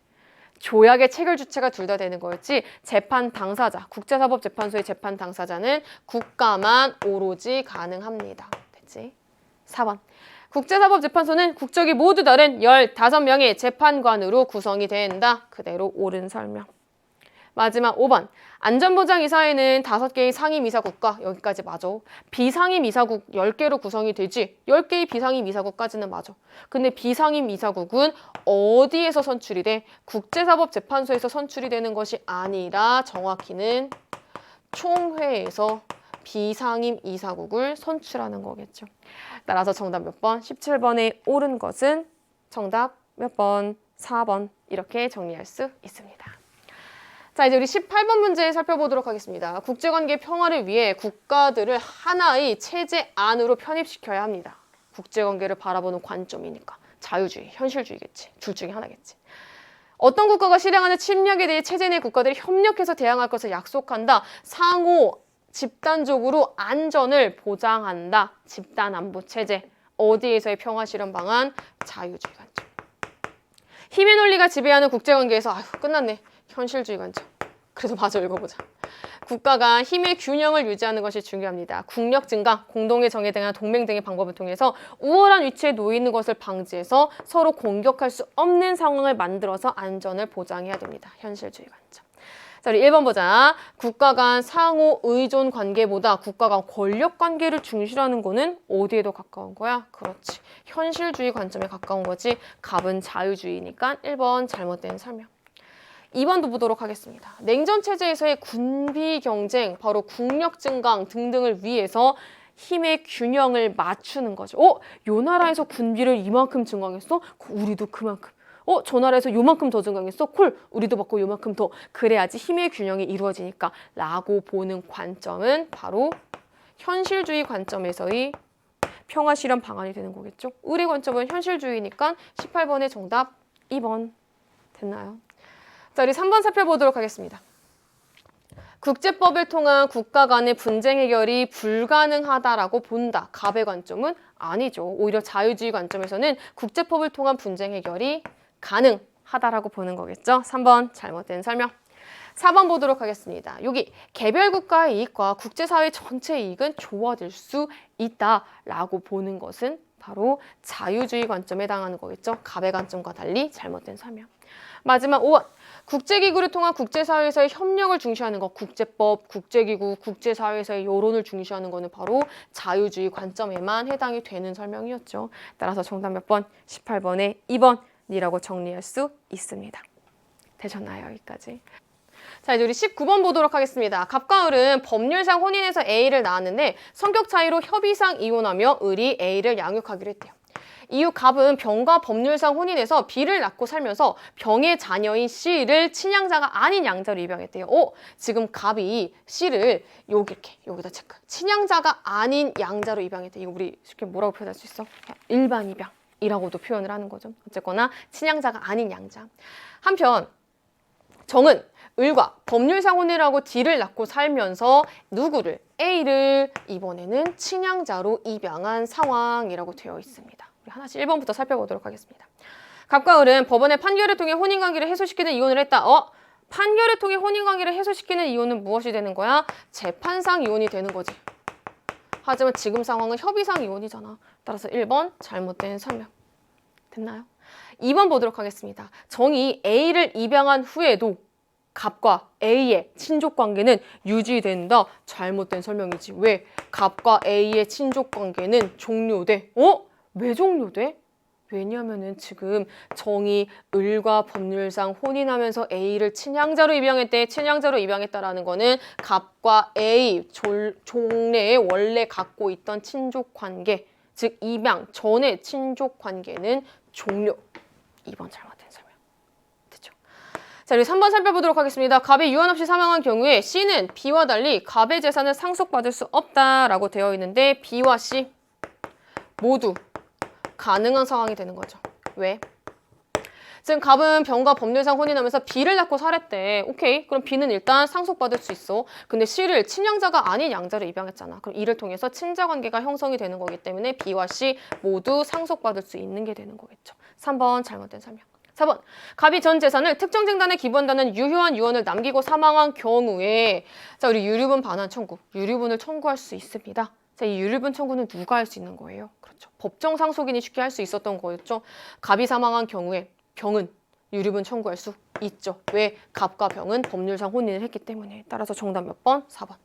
조약의 체결 주체가 둘 다 되는 거였지 재판 당사자, 국제사법재판소의 재판 당사자는 국가만 오로지 가능합니다. 됐지? 4번. 국제사법재판소는 국적이 모두 다른 15명의 재판관으로 구성이 된다. 그대로 옳은 설명. 마지막 5번. 안전보장이사회는 5개의 상임이사국과 여기까지 맞아. 비상임이사국 10개로 구성이 되지. 10개의 비상임이사국까지는 맞아. 근데 비상임이사국은 어디에서 선출이 돼? 국제사법재판소에서 선출이 되는 것이 아니라 정확히는 총회에서 비상임이사국을 선출하는 거겠죠. 따라서 정답 몇 번? 17번에 옳은 것은 정답 몇 번? 4번. 이렇게 정리할 수 있습니다. 자, 이제 우리 18번 문제 살펴보도록 하겠습니다. 국제관계 평화를 위해 국가들을 하나의 체제 안으로 편입시켜야 합니다. 국제관계를 바라보는 관점이니까. 자유주의, 현실주의겠지. 둘 중에 하나겠지. 어떤 국가가 실행하는 침략에 대해 체제 내 국가들이 협력해서 대항할 것을 약속한다. 상호, 집단적으로 안전을 보장한다. 집단안보체제. 어디에서의 평화 실현 방안? 자유주의 관점. 힘의 논리가 지배하는 국제관계에서 끝났네. 현실주의 관점. 그래도 마저 읽어보자. 국가가 힘의 균형을 유지하는 것이 중요합니다. 국력 증강, 공동의 정해등한 동맹 등의 방법을 통해서 우월한 위치에 놓여 있는 것을 방지해서 서로 공격할 수 없는 상황을 만들어서 안전을 보장해야 됩니다. 현실주의 관점. 자, 우리 1번 보자. 국가 간 상호 의존 관계보다 국가 간 권력 관계를 중시하는 거는 어디에 더 가까운 거야? 그렇지. 현실주의 관점에 가까운 거지. 갑은 자유주의니까 1번 잘못된 설명. 2번도 보도록 하겠습니다. 냉전체제에서의 군비 경쟁, 바로 국력 증강 등등을 위해서 힘의 균형을 맞추는 거죠. 요 나라에서 군비를 이만큼 증강했어? 우리도 그만큼. 저 나라에서 요만큼 더 증강했어? 콜! 우리도 받고 요만큼 더. 그래야지 힘의 균형이 이루어지니까 라고 보는 관점은 바로 현실주의 관점에서의 평화 실현 방안이 되는 거겠죠. 우리 관점은 현실주의니까 18번의 정답 2번. 됐나요? 자, 우리 3번 살펴보도록 하겠습니다. 국제법을 통한 국가 간의 분쟁 해결이 불가능하다라고 본다. 갑의 관점은 아니죠. 오히려 자유주의 관점에서는 국제법을 통한 분쟁 해결이 가능하다라고 보는 거겠죠. 3번 잘못된 설명. 4번 보도록 하겠습니다. 여기 개별 국가의 이익과 국제사회 전체 이익은 조화될 수 있다라고 보는 것은 바로 자유주의 관점에 해당하는 거겠죠. 갑의 관점과 달리 잘못된 설명. 마지막 5번. 국제기구를 통한 국제사회에서의 협력을 중시하는 것, 국제법, 국제기구, 국제사회에서의 여론을 중시하는 것은 바로 자유주의 관점에만 해당이 되는 설명이었죠. 따라서 정답 몇 번? 18번에 2번이라고 정리할 수 있습니다. 되셨나요? 여기까지. 자, 이제 우리 19번 보도록 하겠습니다. 갑과 을은 법률상 혼인해서 A를 낳았는데 성격 차이로 협의상 이혼하며 을이 A를 양육하기로 했대요. 이후 갑은 병과 법률상 혼인해서 B를 낳고 살면서 병의 자녀인 C를 친양자가 아닌 양자로 입양했대요. 지금 갑이 C를 여기다 체크. 친양자가 아닌 양자로 입양했대. 이거 우리 쉽게 뭐라고 표현할 수 있어? 일반 입양이라고도 표현을 하는 거죠. 어쨌거나 친양자가 아닌 양자. 한편 정은 을과 법률상 혼인하고 D를 낳고 살면서 누구를? A를 이번에는 친양자로 입양한 상황이라고 되어 있습니다. 우리 하나씩 1번부터 살펴보도록 하겠습니다. 갑과 을은 법원의 판결을 통해 혼인관계를 해소시키는 이혼을 했다. 판결을 통해 혼인관계를 해소시키는 이혼은 무엇이 되는 거야? 재판상 이혼이 되는 거지. 하지만 지금 상황은 협의상 이혼이잖아. 따라서 1번 잘못된 설명. 됐나요? 2번 보도록 하겠습니다. 정이 A를 입양한 후에도 갑과 A의 친족관계는 유지된다. 잘못된 설명이지. 왜? 갑과 A의 친족관계는 종료돼. 왜 종료돼? 왜냐면은 지금 정이 을과 법률상 혼인하면서 A를 친양자로 입양했대. 친양자로 입양했다라는 거는 갑과 A 종래에 원래 갖고 있던 친족관계, 즉 입양 전의 친족관계는 종료. 2번 잘못된 설명. 됐죠? 자, 우리 3번 살펴보도록 하겠습니다. 갑이 유한 없이 사망한 경우에 C는 B와 달리 갑의 재산을 상속받을 수 없다라고 되어 있는데 B와 C 모두 가능한 상황이 되는 거죠. 왜? 지금 갑은 병과 법률상 혼이 나면서 B를 낳고 살았대. 오케이. 그럼 B는 일단 상속받을 수 있어. 근데 C를 친양자가 아닌 양자로 입양했잖아. 그럼 이를 통해서 친자 관계가 형성이 되는 거기 때문에 B와 C 모두 상속받을 수 있는 게 되는 거겠죠. 3번 잘못된 설명. 4번, 갑이 전 재산을 특정 쟁단에 기부한다는 유효한 유언을 남기고 사망한 경우에 자, 우리 유류분 반환 청구, 유류분을 청구할 수 있습니다. 자, 이 유류분 청구는 누가 할 수 있는 거예요? 그렇죠. 법정 상속인이 쉽게 할 수 있었던 거였죠. 갑이 사망한 경우에 병은 유류분 청구할 수 있죠. 왜? 갑과 병은 법률상 혼인을 했기 때문에. 따라서 정답 몇 번? 4번.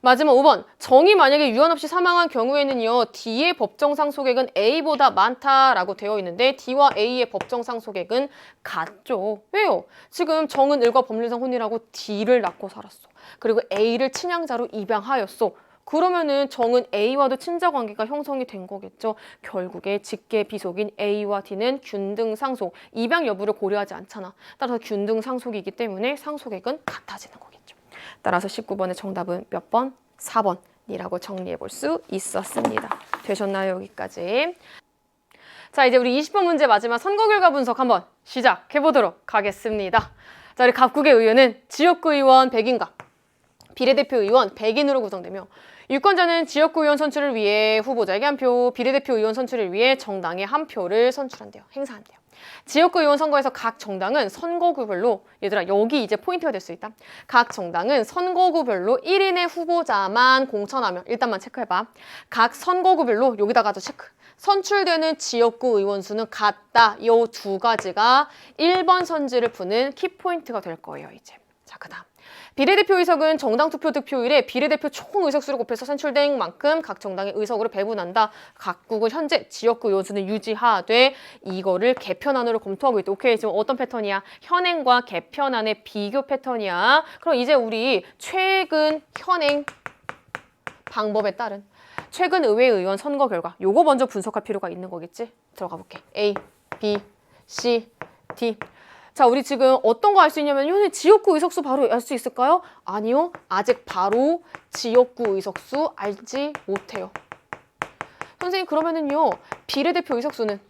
마지막 5번. 정이 만약에 유언 없이 사망한 경우에는요. D의 법정 상속액은 A보다 많다라고 되어 있는데 D와 A의 법정 상속액은 같죠. 왜요? 지금 정은 을과 법률상 혼인하고 D를 낳고 살았어. 그리고 A를 친양자로 입양하였어. 그러면은 정은 A와도 친자 관계가 형성이 된 거겠죠. 결국에 직계 비속인 A와 D는 균등 상속, 입양 여부를 고려하지 않잖아. 따라서 균등 상속이기 때문에 상속액은 같아지는 거겠죠. 따라서 19번의 정답은 몇 번? 4번이라고 정리해 볼 수 있었습니다. 되셨나요? 여기까지. 자, 이제 우리 20번 문제 마지막 선거 결과 분석 한번 시작해 보도록 하겠습니다. 자, 우리 갑국의 의원은 지역구 의원 100인가 비례대표 의원 100인으로 구성되며 유권자는 지역구 의원 선출을 위해 후보자에게 한 표, 비례대표 의원 선출을 위해 정당에 한 표를 선출한대요. 행사한대요. 지역구 의원 선거에서 각 정당은 선거구별로 얘들아 여기 이제 포인트가 될 수 있다. 각 정당은 선거구별로 1인의 후보자만 공천하면 일단만 체크해봐. 각 선거구별로 여기다가도 체크. 선출되는 지역구 의원 수는 같다. 이 두 가지가 1번 선지를 푸는 키포인트가 될 거예요. 이제. 자, 그 다음. 비례대표 의석은 정당 투표 득표율에 비례대표 총 의석수를 곱해서 선출된 만큼 각 정당의 의석으로 배분한다. 각국은 현재 지역구 의원수는 유지하되 이거를 개편안으로 검토하고 있다. 오케이, 지금 어떤 패턴이야? 현행과 개편안의 비교 패턴이야. 그럼 이제 우리 최근 현행 방법에 따른 최근 의회의원 선거 결과 요거 먼저 분석할 필요가 있는 거겠지? 들어가 볼게. A, B, C, D. 자, 우리 지금 어떤 거 알 수 있냐면 현재 지역구 의석수 바로 알 수 있을까요? 아니요. 아직 바로 지역구 의석수 알지 못해요. 선생님 그러면은요. 비례대표 의석수는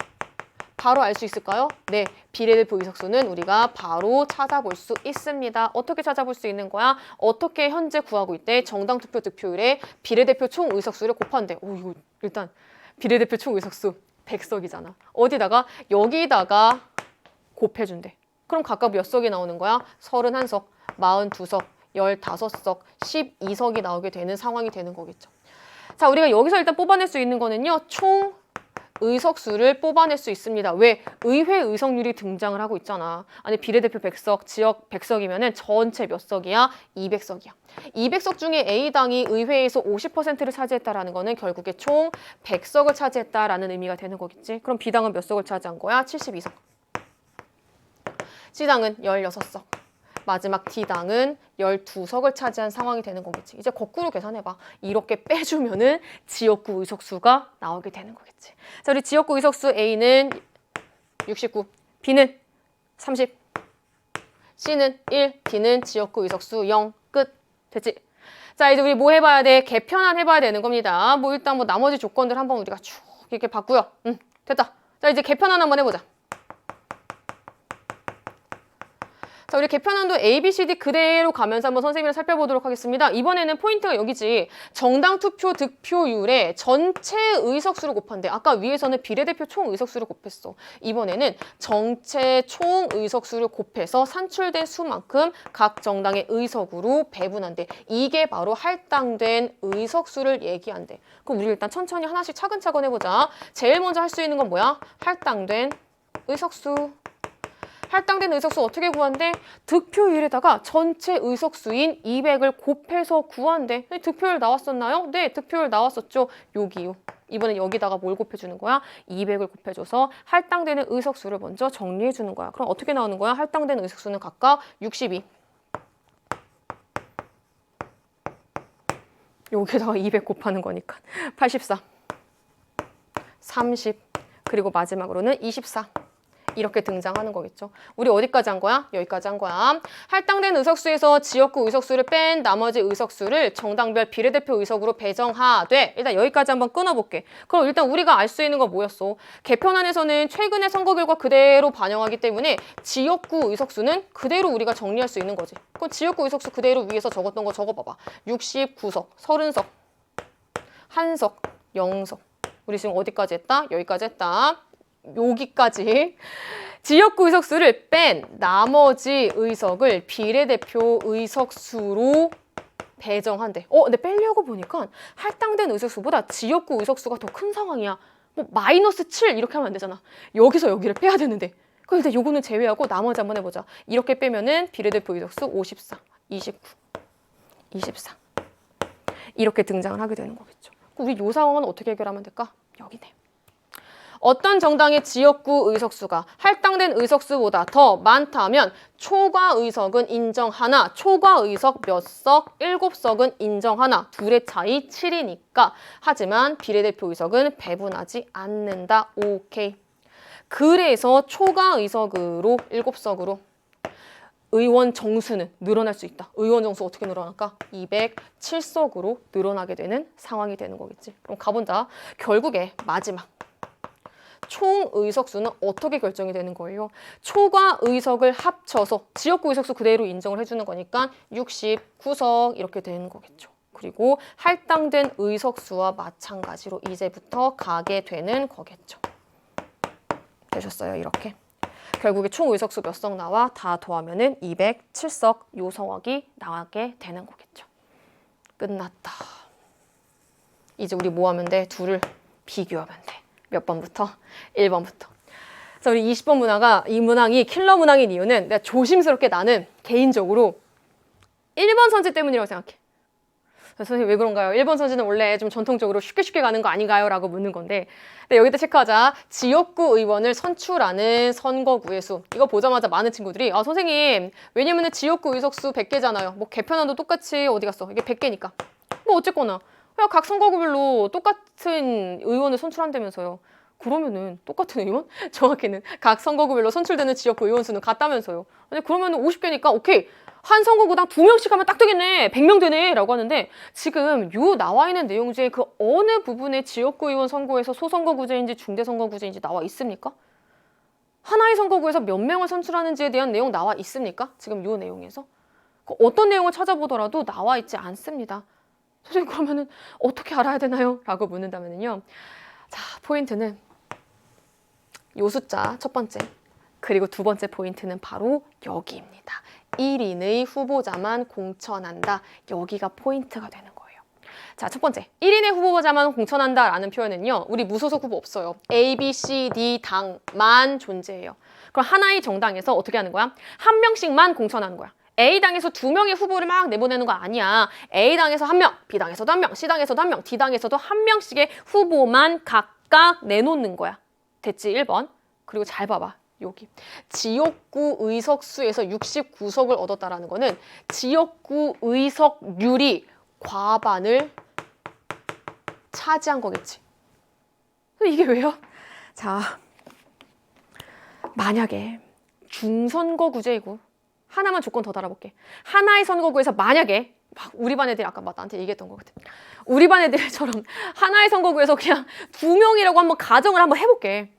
바로 알 수 있을까요? 네. 비례대표 의석수는 우리가 바로 찾아볼 수 있습니다. 어떻게 찾아볼 수 있는 거야? 어떻게 현재 구하고 있대? 정당 투표 득표율에 비례대표 총 의석수를 곱한대. 오, 이거 일단 비례대표 총 의석수 100석이잖아. 어디다가? 여기다가 곱해준대. 그럼 각각 몇 석이 나오는 거야? 31석, 42석, 15석, 12석이 나오게 되는 상황이 되는 거겠죠. 자, 우리가 여기서 일단 뽑아낼 수 있는 거는요. 총 의석수를 뽑아낼 수 있습니다. 왜? 의회 의석률이 등장을 하고 있잖아. 아니 비례대표 100석, 지역 100석이면은 전체 몇 석이야? 200석이야. 200석 중에 A당이 의회에서 50%를 차지했다라는 거는 결국에 총 100석을 차지했다라는 의미가 되는 거겠지. 그럼 B당은 몇 석을 차지한 거야? 72석. C당은 16석. 마지막 D당은 12석을 차지한 상황이 되는 거겠지. 이제 거꾸로 계산해봐. 이렇게 빼주면은 지역구 의석수가 나오게 되는 거겠지. 자, 우리 지역구 의석수 A는 69, B는 30, C는 1, D는 지역구 의석수 0. 끝. 됐지? 자, 이제 우리 뭐 해봐야 돼? 개편안 해봐야 되는 겁니다. 뭐 일단 뭐 나머지 조건들 한번 우리가 쭉 이렇게 봤고요. 됐다. 자, 이제 개편안 한번 해보자. 자, 우리 개편안도 A, B, C, D 그대로 가면서 한번 선생님이랑 살펴보도록 하겠습니다. 이번에는 포인트가 여기지. 정당 투표 득표율에 전체 의석수를 곱한대. 아까 위에서는 비례대표 총 의석수를 곱했어. 이번에는 전체 총 의석수를 곱해서 산출된 수만큼 각 정당의 의석으로 배분한대. 이게 바로 할당된 의석수를 얘기한대. 그럼 우리 일단 천천히 하나씩 차근차근 해보자. 제일 먼저 할 수 있는 건 뭐야? 할당된 의석수. 할당된 의석수 어떻게 구한대? 득표율에다가 전체 의석수인 200을 곱해서 구한대. 득표율 나왔었나요? 네, 득표율 나왔었죠. 여기요. 이번엔 여기다가 뭘 곱해주는 거야? 200을 곱해줘서 할당되는 의석수를 먼저 정리해주는 거야. 그럼 어떻게 나오는 거야? 할당된 의석수는 각각 62. 여기다가 200 곱하는 거니까 84, 30, 그리고 마지막으로는 24. 이렇게 등장하는 거겠죠. 우리 어디까지 한 거야? 여기까지 한 거야. 할당된 의석수에서 지역구 의석수를 뺀 나머지 의석수를 정당별 비례대표 의석으로 배정하되, 일단 여기까지 한번 끊어볼게. 그럼 일단 우리가 알 수 있는 거 뭐였어? 개편안에서는 최근의 선거 결과 그대로 반영하기 때문에 지역구 의석수는 그대로 우리가 정리할 수 있는 거지. 그럼 지역구 의석수 그대로 위에서 적었던 거 적어봐봐. 69석, 30석, 1석, 0석. 우리 지금 어디까지 했다? 여기까지 했다. 여기까지. 지역구 의석수를 뺀 나머지 의석을 비례대표 의석수로 배정한대. 근데 빼려고 보니까 할당된 의석수보다 지역구 의석수가 더 큰 상황이야. 뭐 마이너스 7 이렇게 하면 안 되잖아. 여기서 여기를 빼야 되는데. 그럼 일단 요거는 제외하고 나머지 한번 해보자. 이렇게 빼면은 비례대표 의석수 54, 29, 24 이렇게 등장을 하게 되는 거겠죠. 우리 요 상황은 어떻게 해결하면 될까? 여기네. 어떤 정당의 지역구 의석수가 할당된 의석수보다 더 많다면 초과 의석은 인정하나 초과 의석 몇 석? 7석은 인정하나 둘의 차이 7이니까 하지만 비례대표 의석은 배분하지 않는다. 오케이. 그래서 초과 의석으로 7석으로 의원 정수는 늘어날 수 있다. 의원 정수 어떻게 늘어날까? 207석으로 늘어나게 되는 상황이 되는 거겠지. 그럼 가본다. 결국에 마지막. 총 의석수는 어떻게 결정이 되는 거예요? 초과 의석을 합쳐서 지역구 의석수 그대로 인정을 해주는 거니까 69석 이렇게 되는 거겠죠. 그리고 할당된 의석수와 마찬가지로 이제부터 가게 되는 거겠죠. 되셨어요? 이렇게. 결국에 총 의석수 몇 석 나와? 다 더하면은 207석 요 성역이 나가게 되는 거겠죠. 끝났다. 이제 우리 뭐 하면 돼? 둘을 비교하면 돼. 몇 번부터? 1번부터. 자, 우리 20번 문항가 이 문항이 킬러 문항인 이유는 내가 조심스럽게 나는 개인적으로 1번 선지 때문이라고 생각해. 선생님 왜 그런가요? 1번 선지는 원래 좀 전통적으로 쉽게 가는 거 아닌가요? 라고 묻는 건데 근데 여기다 체크하자. 지역구 의원을 선출하는 선거구의 수. 이거 보자마자 많은 친구들이 선생님 왜냐면은 지역구 의석수 100개잖아요. 뭐 개편안도 똑같이 어디 갔어? 이게 100개니까. 뭐 어쨌거나 그냥 각 선거구별로 똑같은 의원을 선출한다면서요. 그러면은 똑같은 의원? 정확히는 각 선거구별로 선출되는 지역구 의원 수는 같다면서요. 아니 그러면은 50개니까 오케이. 한 선거구당 2명씩 하면 딱 되겠네. 100명 되네. 라고 하는데 지금 요 나와 있는 내용 중에 그 어느 부분에 지역구 의원 선거에서 소선거구제인지 중대선거구제인지 나와 있습니까? 하나의 선거구에서 몇 명을 선출하는지에 대한 내용 나와 있습니까? 지금 요 내용에서? 어떤 내용을 찾아보더라도 나와 있지 않습니다. 선생님 그러면은 어떻게 알아야 되나요? 라고 묻는다면요. 자, 포인트는 요 숫자 첫 번째. 그리고 두 번째 포인트는 바로 여기입니다. 1인의 후보자만 공천한다. 여기가 포인트가 되는 거예요. 자, 첫 번째. 1인의 후보자만 공천한다 라는 표현은요. 우리 무소속 후보 없어요. A, B, C, D 당만 존재해요. 그럼 하나의 정당에서 어떻게 하는 거야? 한 명씩만 공천하는 거야. A당에서 2명의 후보를 막 내보내는 거 아니야. A당에서 1명, B당에서도 1명, C당에서도 1명, D당에서도 1명씩의 후보만 각각 내놓는 거야. 됐지? 1번. 그리고 잘 봐봐. 여기. 지역구 의석수에서 69석을 얻었다라는 거는 지역구 의석률이 과반을 차지한 거겠지. 이게 왜요? 자, 만약에 중선거구제이고 하나만 조건 더 달아볼게. 하나의 선거구에서 만약에 막 우리 반 애들이 아까 막 나한테 얘기했던 거 같아. 우리 반 애들처럼 하나의 선거구에서 그냥 2명이라고 한번 가정을 한번 해볼게.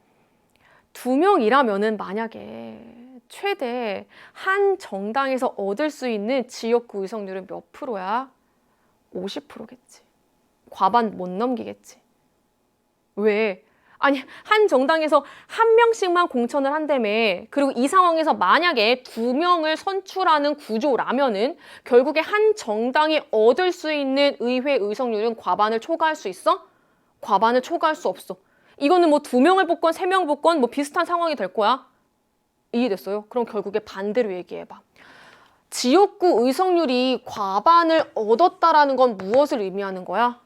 2명이라면은 만약에 최대 한 정당에서 얻을 수 있는 지역구 의석률은 몇 프로야? 50%겠지. 과반 못 넘기겠지. 왜? 아니 한 정당에서 한 명씩만 공천을 한다며. 그리고 이 상황에서 만약에 2명을 선출하는 구조라면은 결국에 한 정당이 얻을 수 있는 의회 의석률은 과반을 초과할 수 있어? 과반을 초과할 수 없어. 이거는 뭐 2명을 뽑건 3명 뽑건 뭐 비슷한 상황이 될 거야. 이해됐어요? 그럼 결국에 반대로 얘기해봐. 지역구 의석률이 과반을 얻었다라는 건 무엇을 의미하는 거야?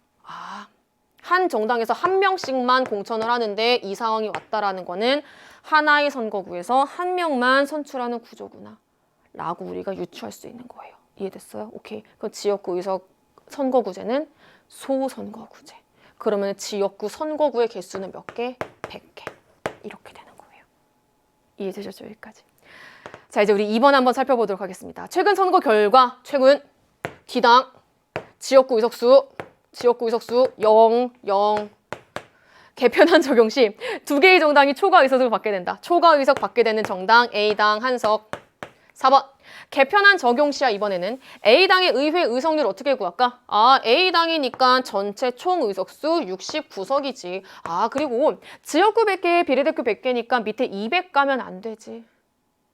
한 정당에서 한 명씩만 공천을 하는데 이 상황이 왔다라는 거는 하나의 선거구에서 한 명만 선출하는 구조구나 라고 우리가 유추할 수 있는 거예요. 이해됐어요? 오케이. 그럼 지역구 의석 선거구제는 소선거구제. 그러면 지역구 선거구의 개수는 몇 개? 100개. 이렇게 되는 거예요. 이해되셨죠? 여기까지. 자, 이제 우리 2번 한번 살펴보도록 하겠습니다. 최근 선거 결과, 최근 D당 지역구 의석수 0, 0. 개편안 적용 시 두 개의 정당이 초과 의석을 받게 된다. 초과 의석 받게 되는 정당 A당 한석. 4번. 개편안 적용 시야 이번에는 A당의 의회 의석률 어떻게 구할까? 아, A당이니까 전체 총 의석수 69석이지. 아, 그리고 지역구 100개, 비례대표 100개니까 밑에 200 가면 안 되지.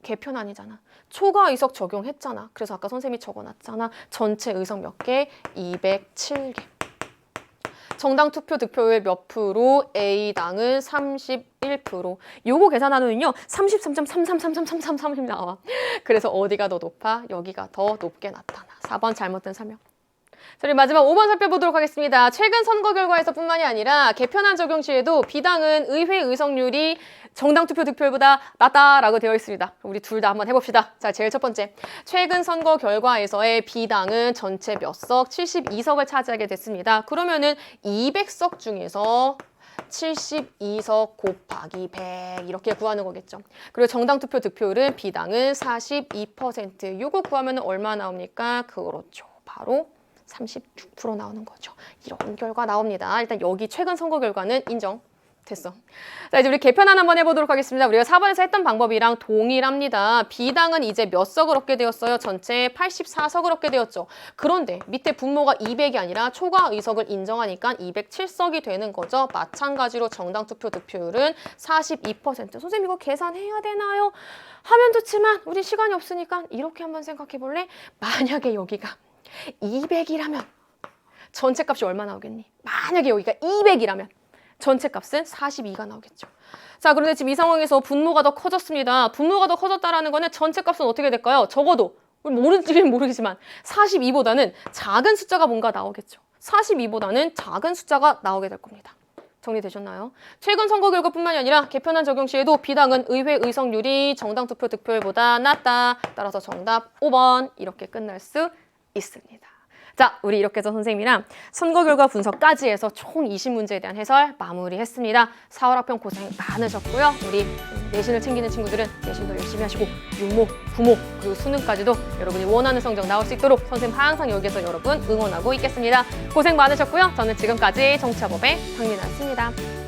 개편안이잖아. 초과 의석 적용했잖아. 그래서 아까 선생님이 적어놨잖아. 전체 의석 몇 개? 207개. 정당 투표 득표율 몇 프로? A당은 31%. 요거 계산하면요. 33.33333333 나와. 그래서 어디가 더 높아? 여기가 더 높게 나타나. 4번 잘못된 설명. 자, 우리 마지막 5번 살펴보도록 하겠습니다. 최근 선거 결과에서 뿐만이 아니라 개편안 적용 시에도 B당은 의회 의석률이 정당 투표 득표율보다 낮다라고 되어 있습니다. 우리 둘 다 한번 해봅시다. 자, 제일 첫 번째. 최근 선거 결과에서의 B당은 전체 몇 석? 72석을 차지하게 됐습니다. 그러면은 200석 중에서 72석 곱하기 100 이렇게 구하는 거겠죠. 그리고 정당 투표 득표율은 B당은 42%. 요거 구하면 얼마 나옵니까? 그렇죠. 바로 36% 나오는 거죠. 이런 결과 나옵니다. 일단 여기 최근 선거 결과는 인정. 됐어. 자, 이제 우리 개편안 한번 해보도록 하겠습니다. 우리가 4번에서 했던 방법이랑 동일합니다. B당은 이제 몇 석을 얻게 되었어요? 전체 84석을 얻게 되었죠. 그런데 밑에 분모가 200이 아니라 초과 의석을 인정하니까 207석이 되는 거죠. 마찬가지로 정당 투표 득표율은 42%. 선생님 이거 계산해야 되나요? 하면 좋지만 우리 시간이 없으니까 이렇게 한번 생각해 볼래? 만약에 여기가 200이라면 전체 값이 얼마 나오겠니? 만약에 여기가 200이라면 전체 값은 42가 나오겠죠. 자, 그런데 지금 이 상황에서 분모가 더 커졌습니다. 분모가 더 커졌다라는 거는 전체 값은 어떻게 될까요? 적어도 모르지는 모르겠지만 42보다는 작은 숫자가 뭔가 나오겠죠. 42보다는 작은 숫자가 나오게 될 겁니다. 정리되셨나요? 최근 선거 결과뿐만이 아니라 개편안 적용 시에도 B당은 의회 의석률이 정당 투표 득표율보다 낮다. 따라서 정답 5번 이렇게 끝날 수 있습니다. 자, 우리 이렇게 해서 선생님이랑 선거 결과 분석까지 해서 총 20문제에 대한 해설 마무리했습니다. 4월 합평 고생 많으셨고요. 우리 내신을 챙기는 친구들은 내신도 열심히 하시고 육모, 부모, 그리고 수능까지도 여러분이 원하는 성적 나올 수 있도록 선생님 항상 여기에서 여러분 응원하고 있겠습니다. 고생 많으셨고요. 저는 지금까지 정치화법의 박민아였습니다.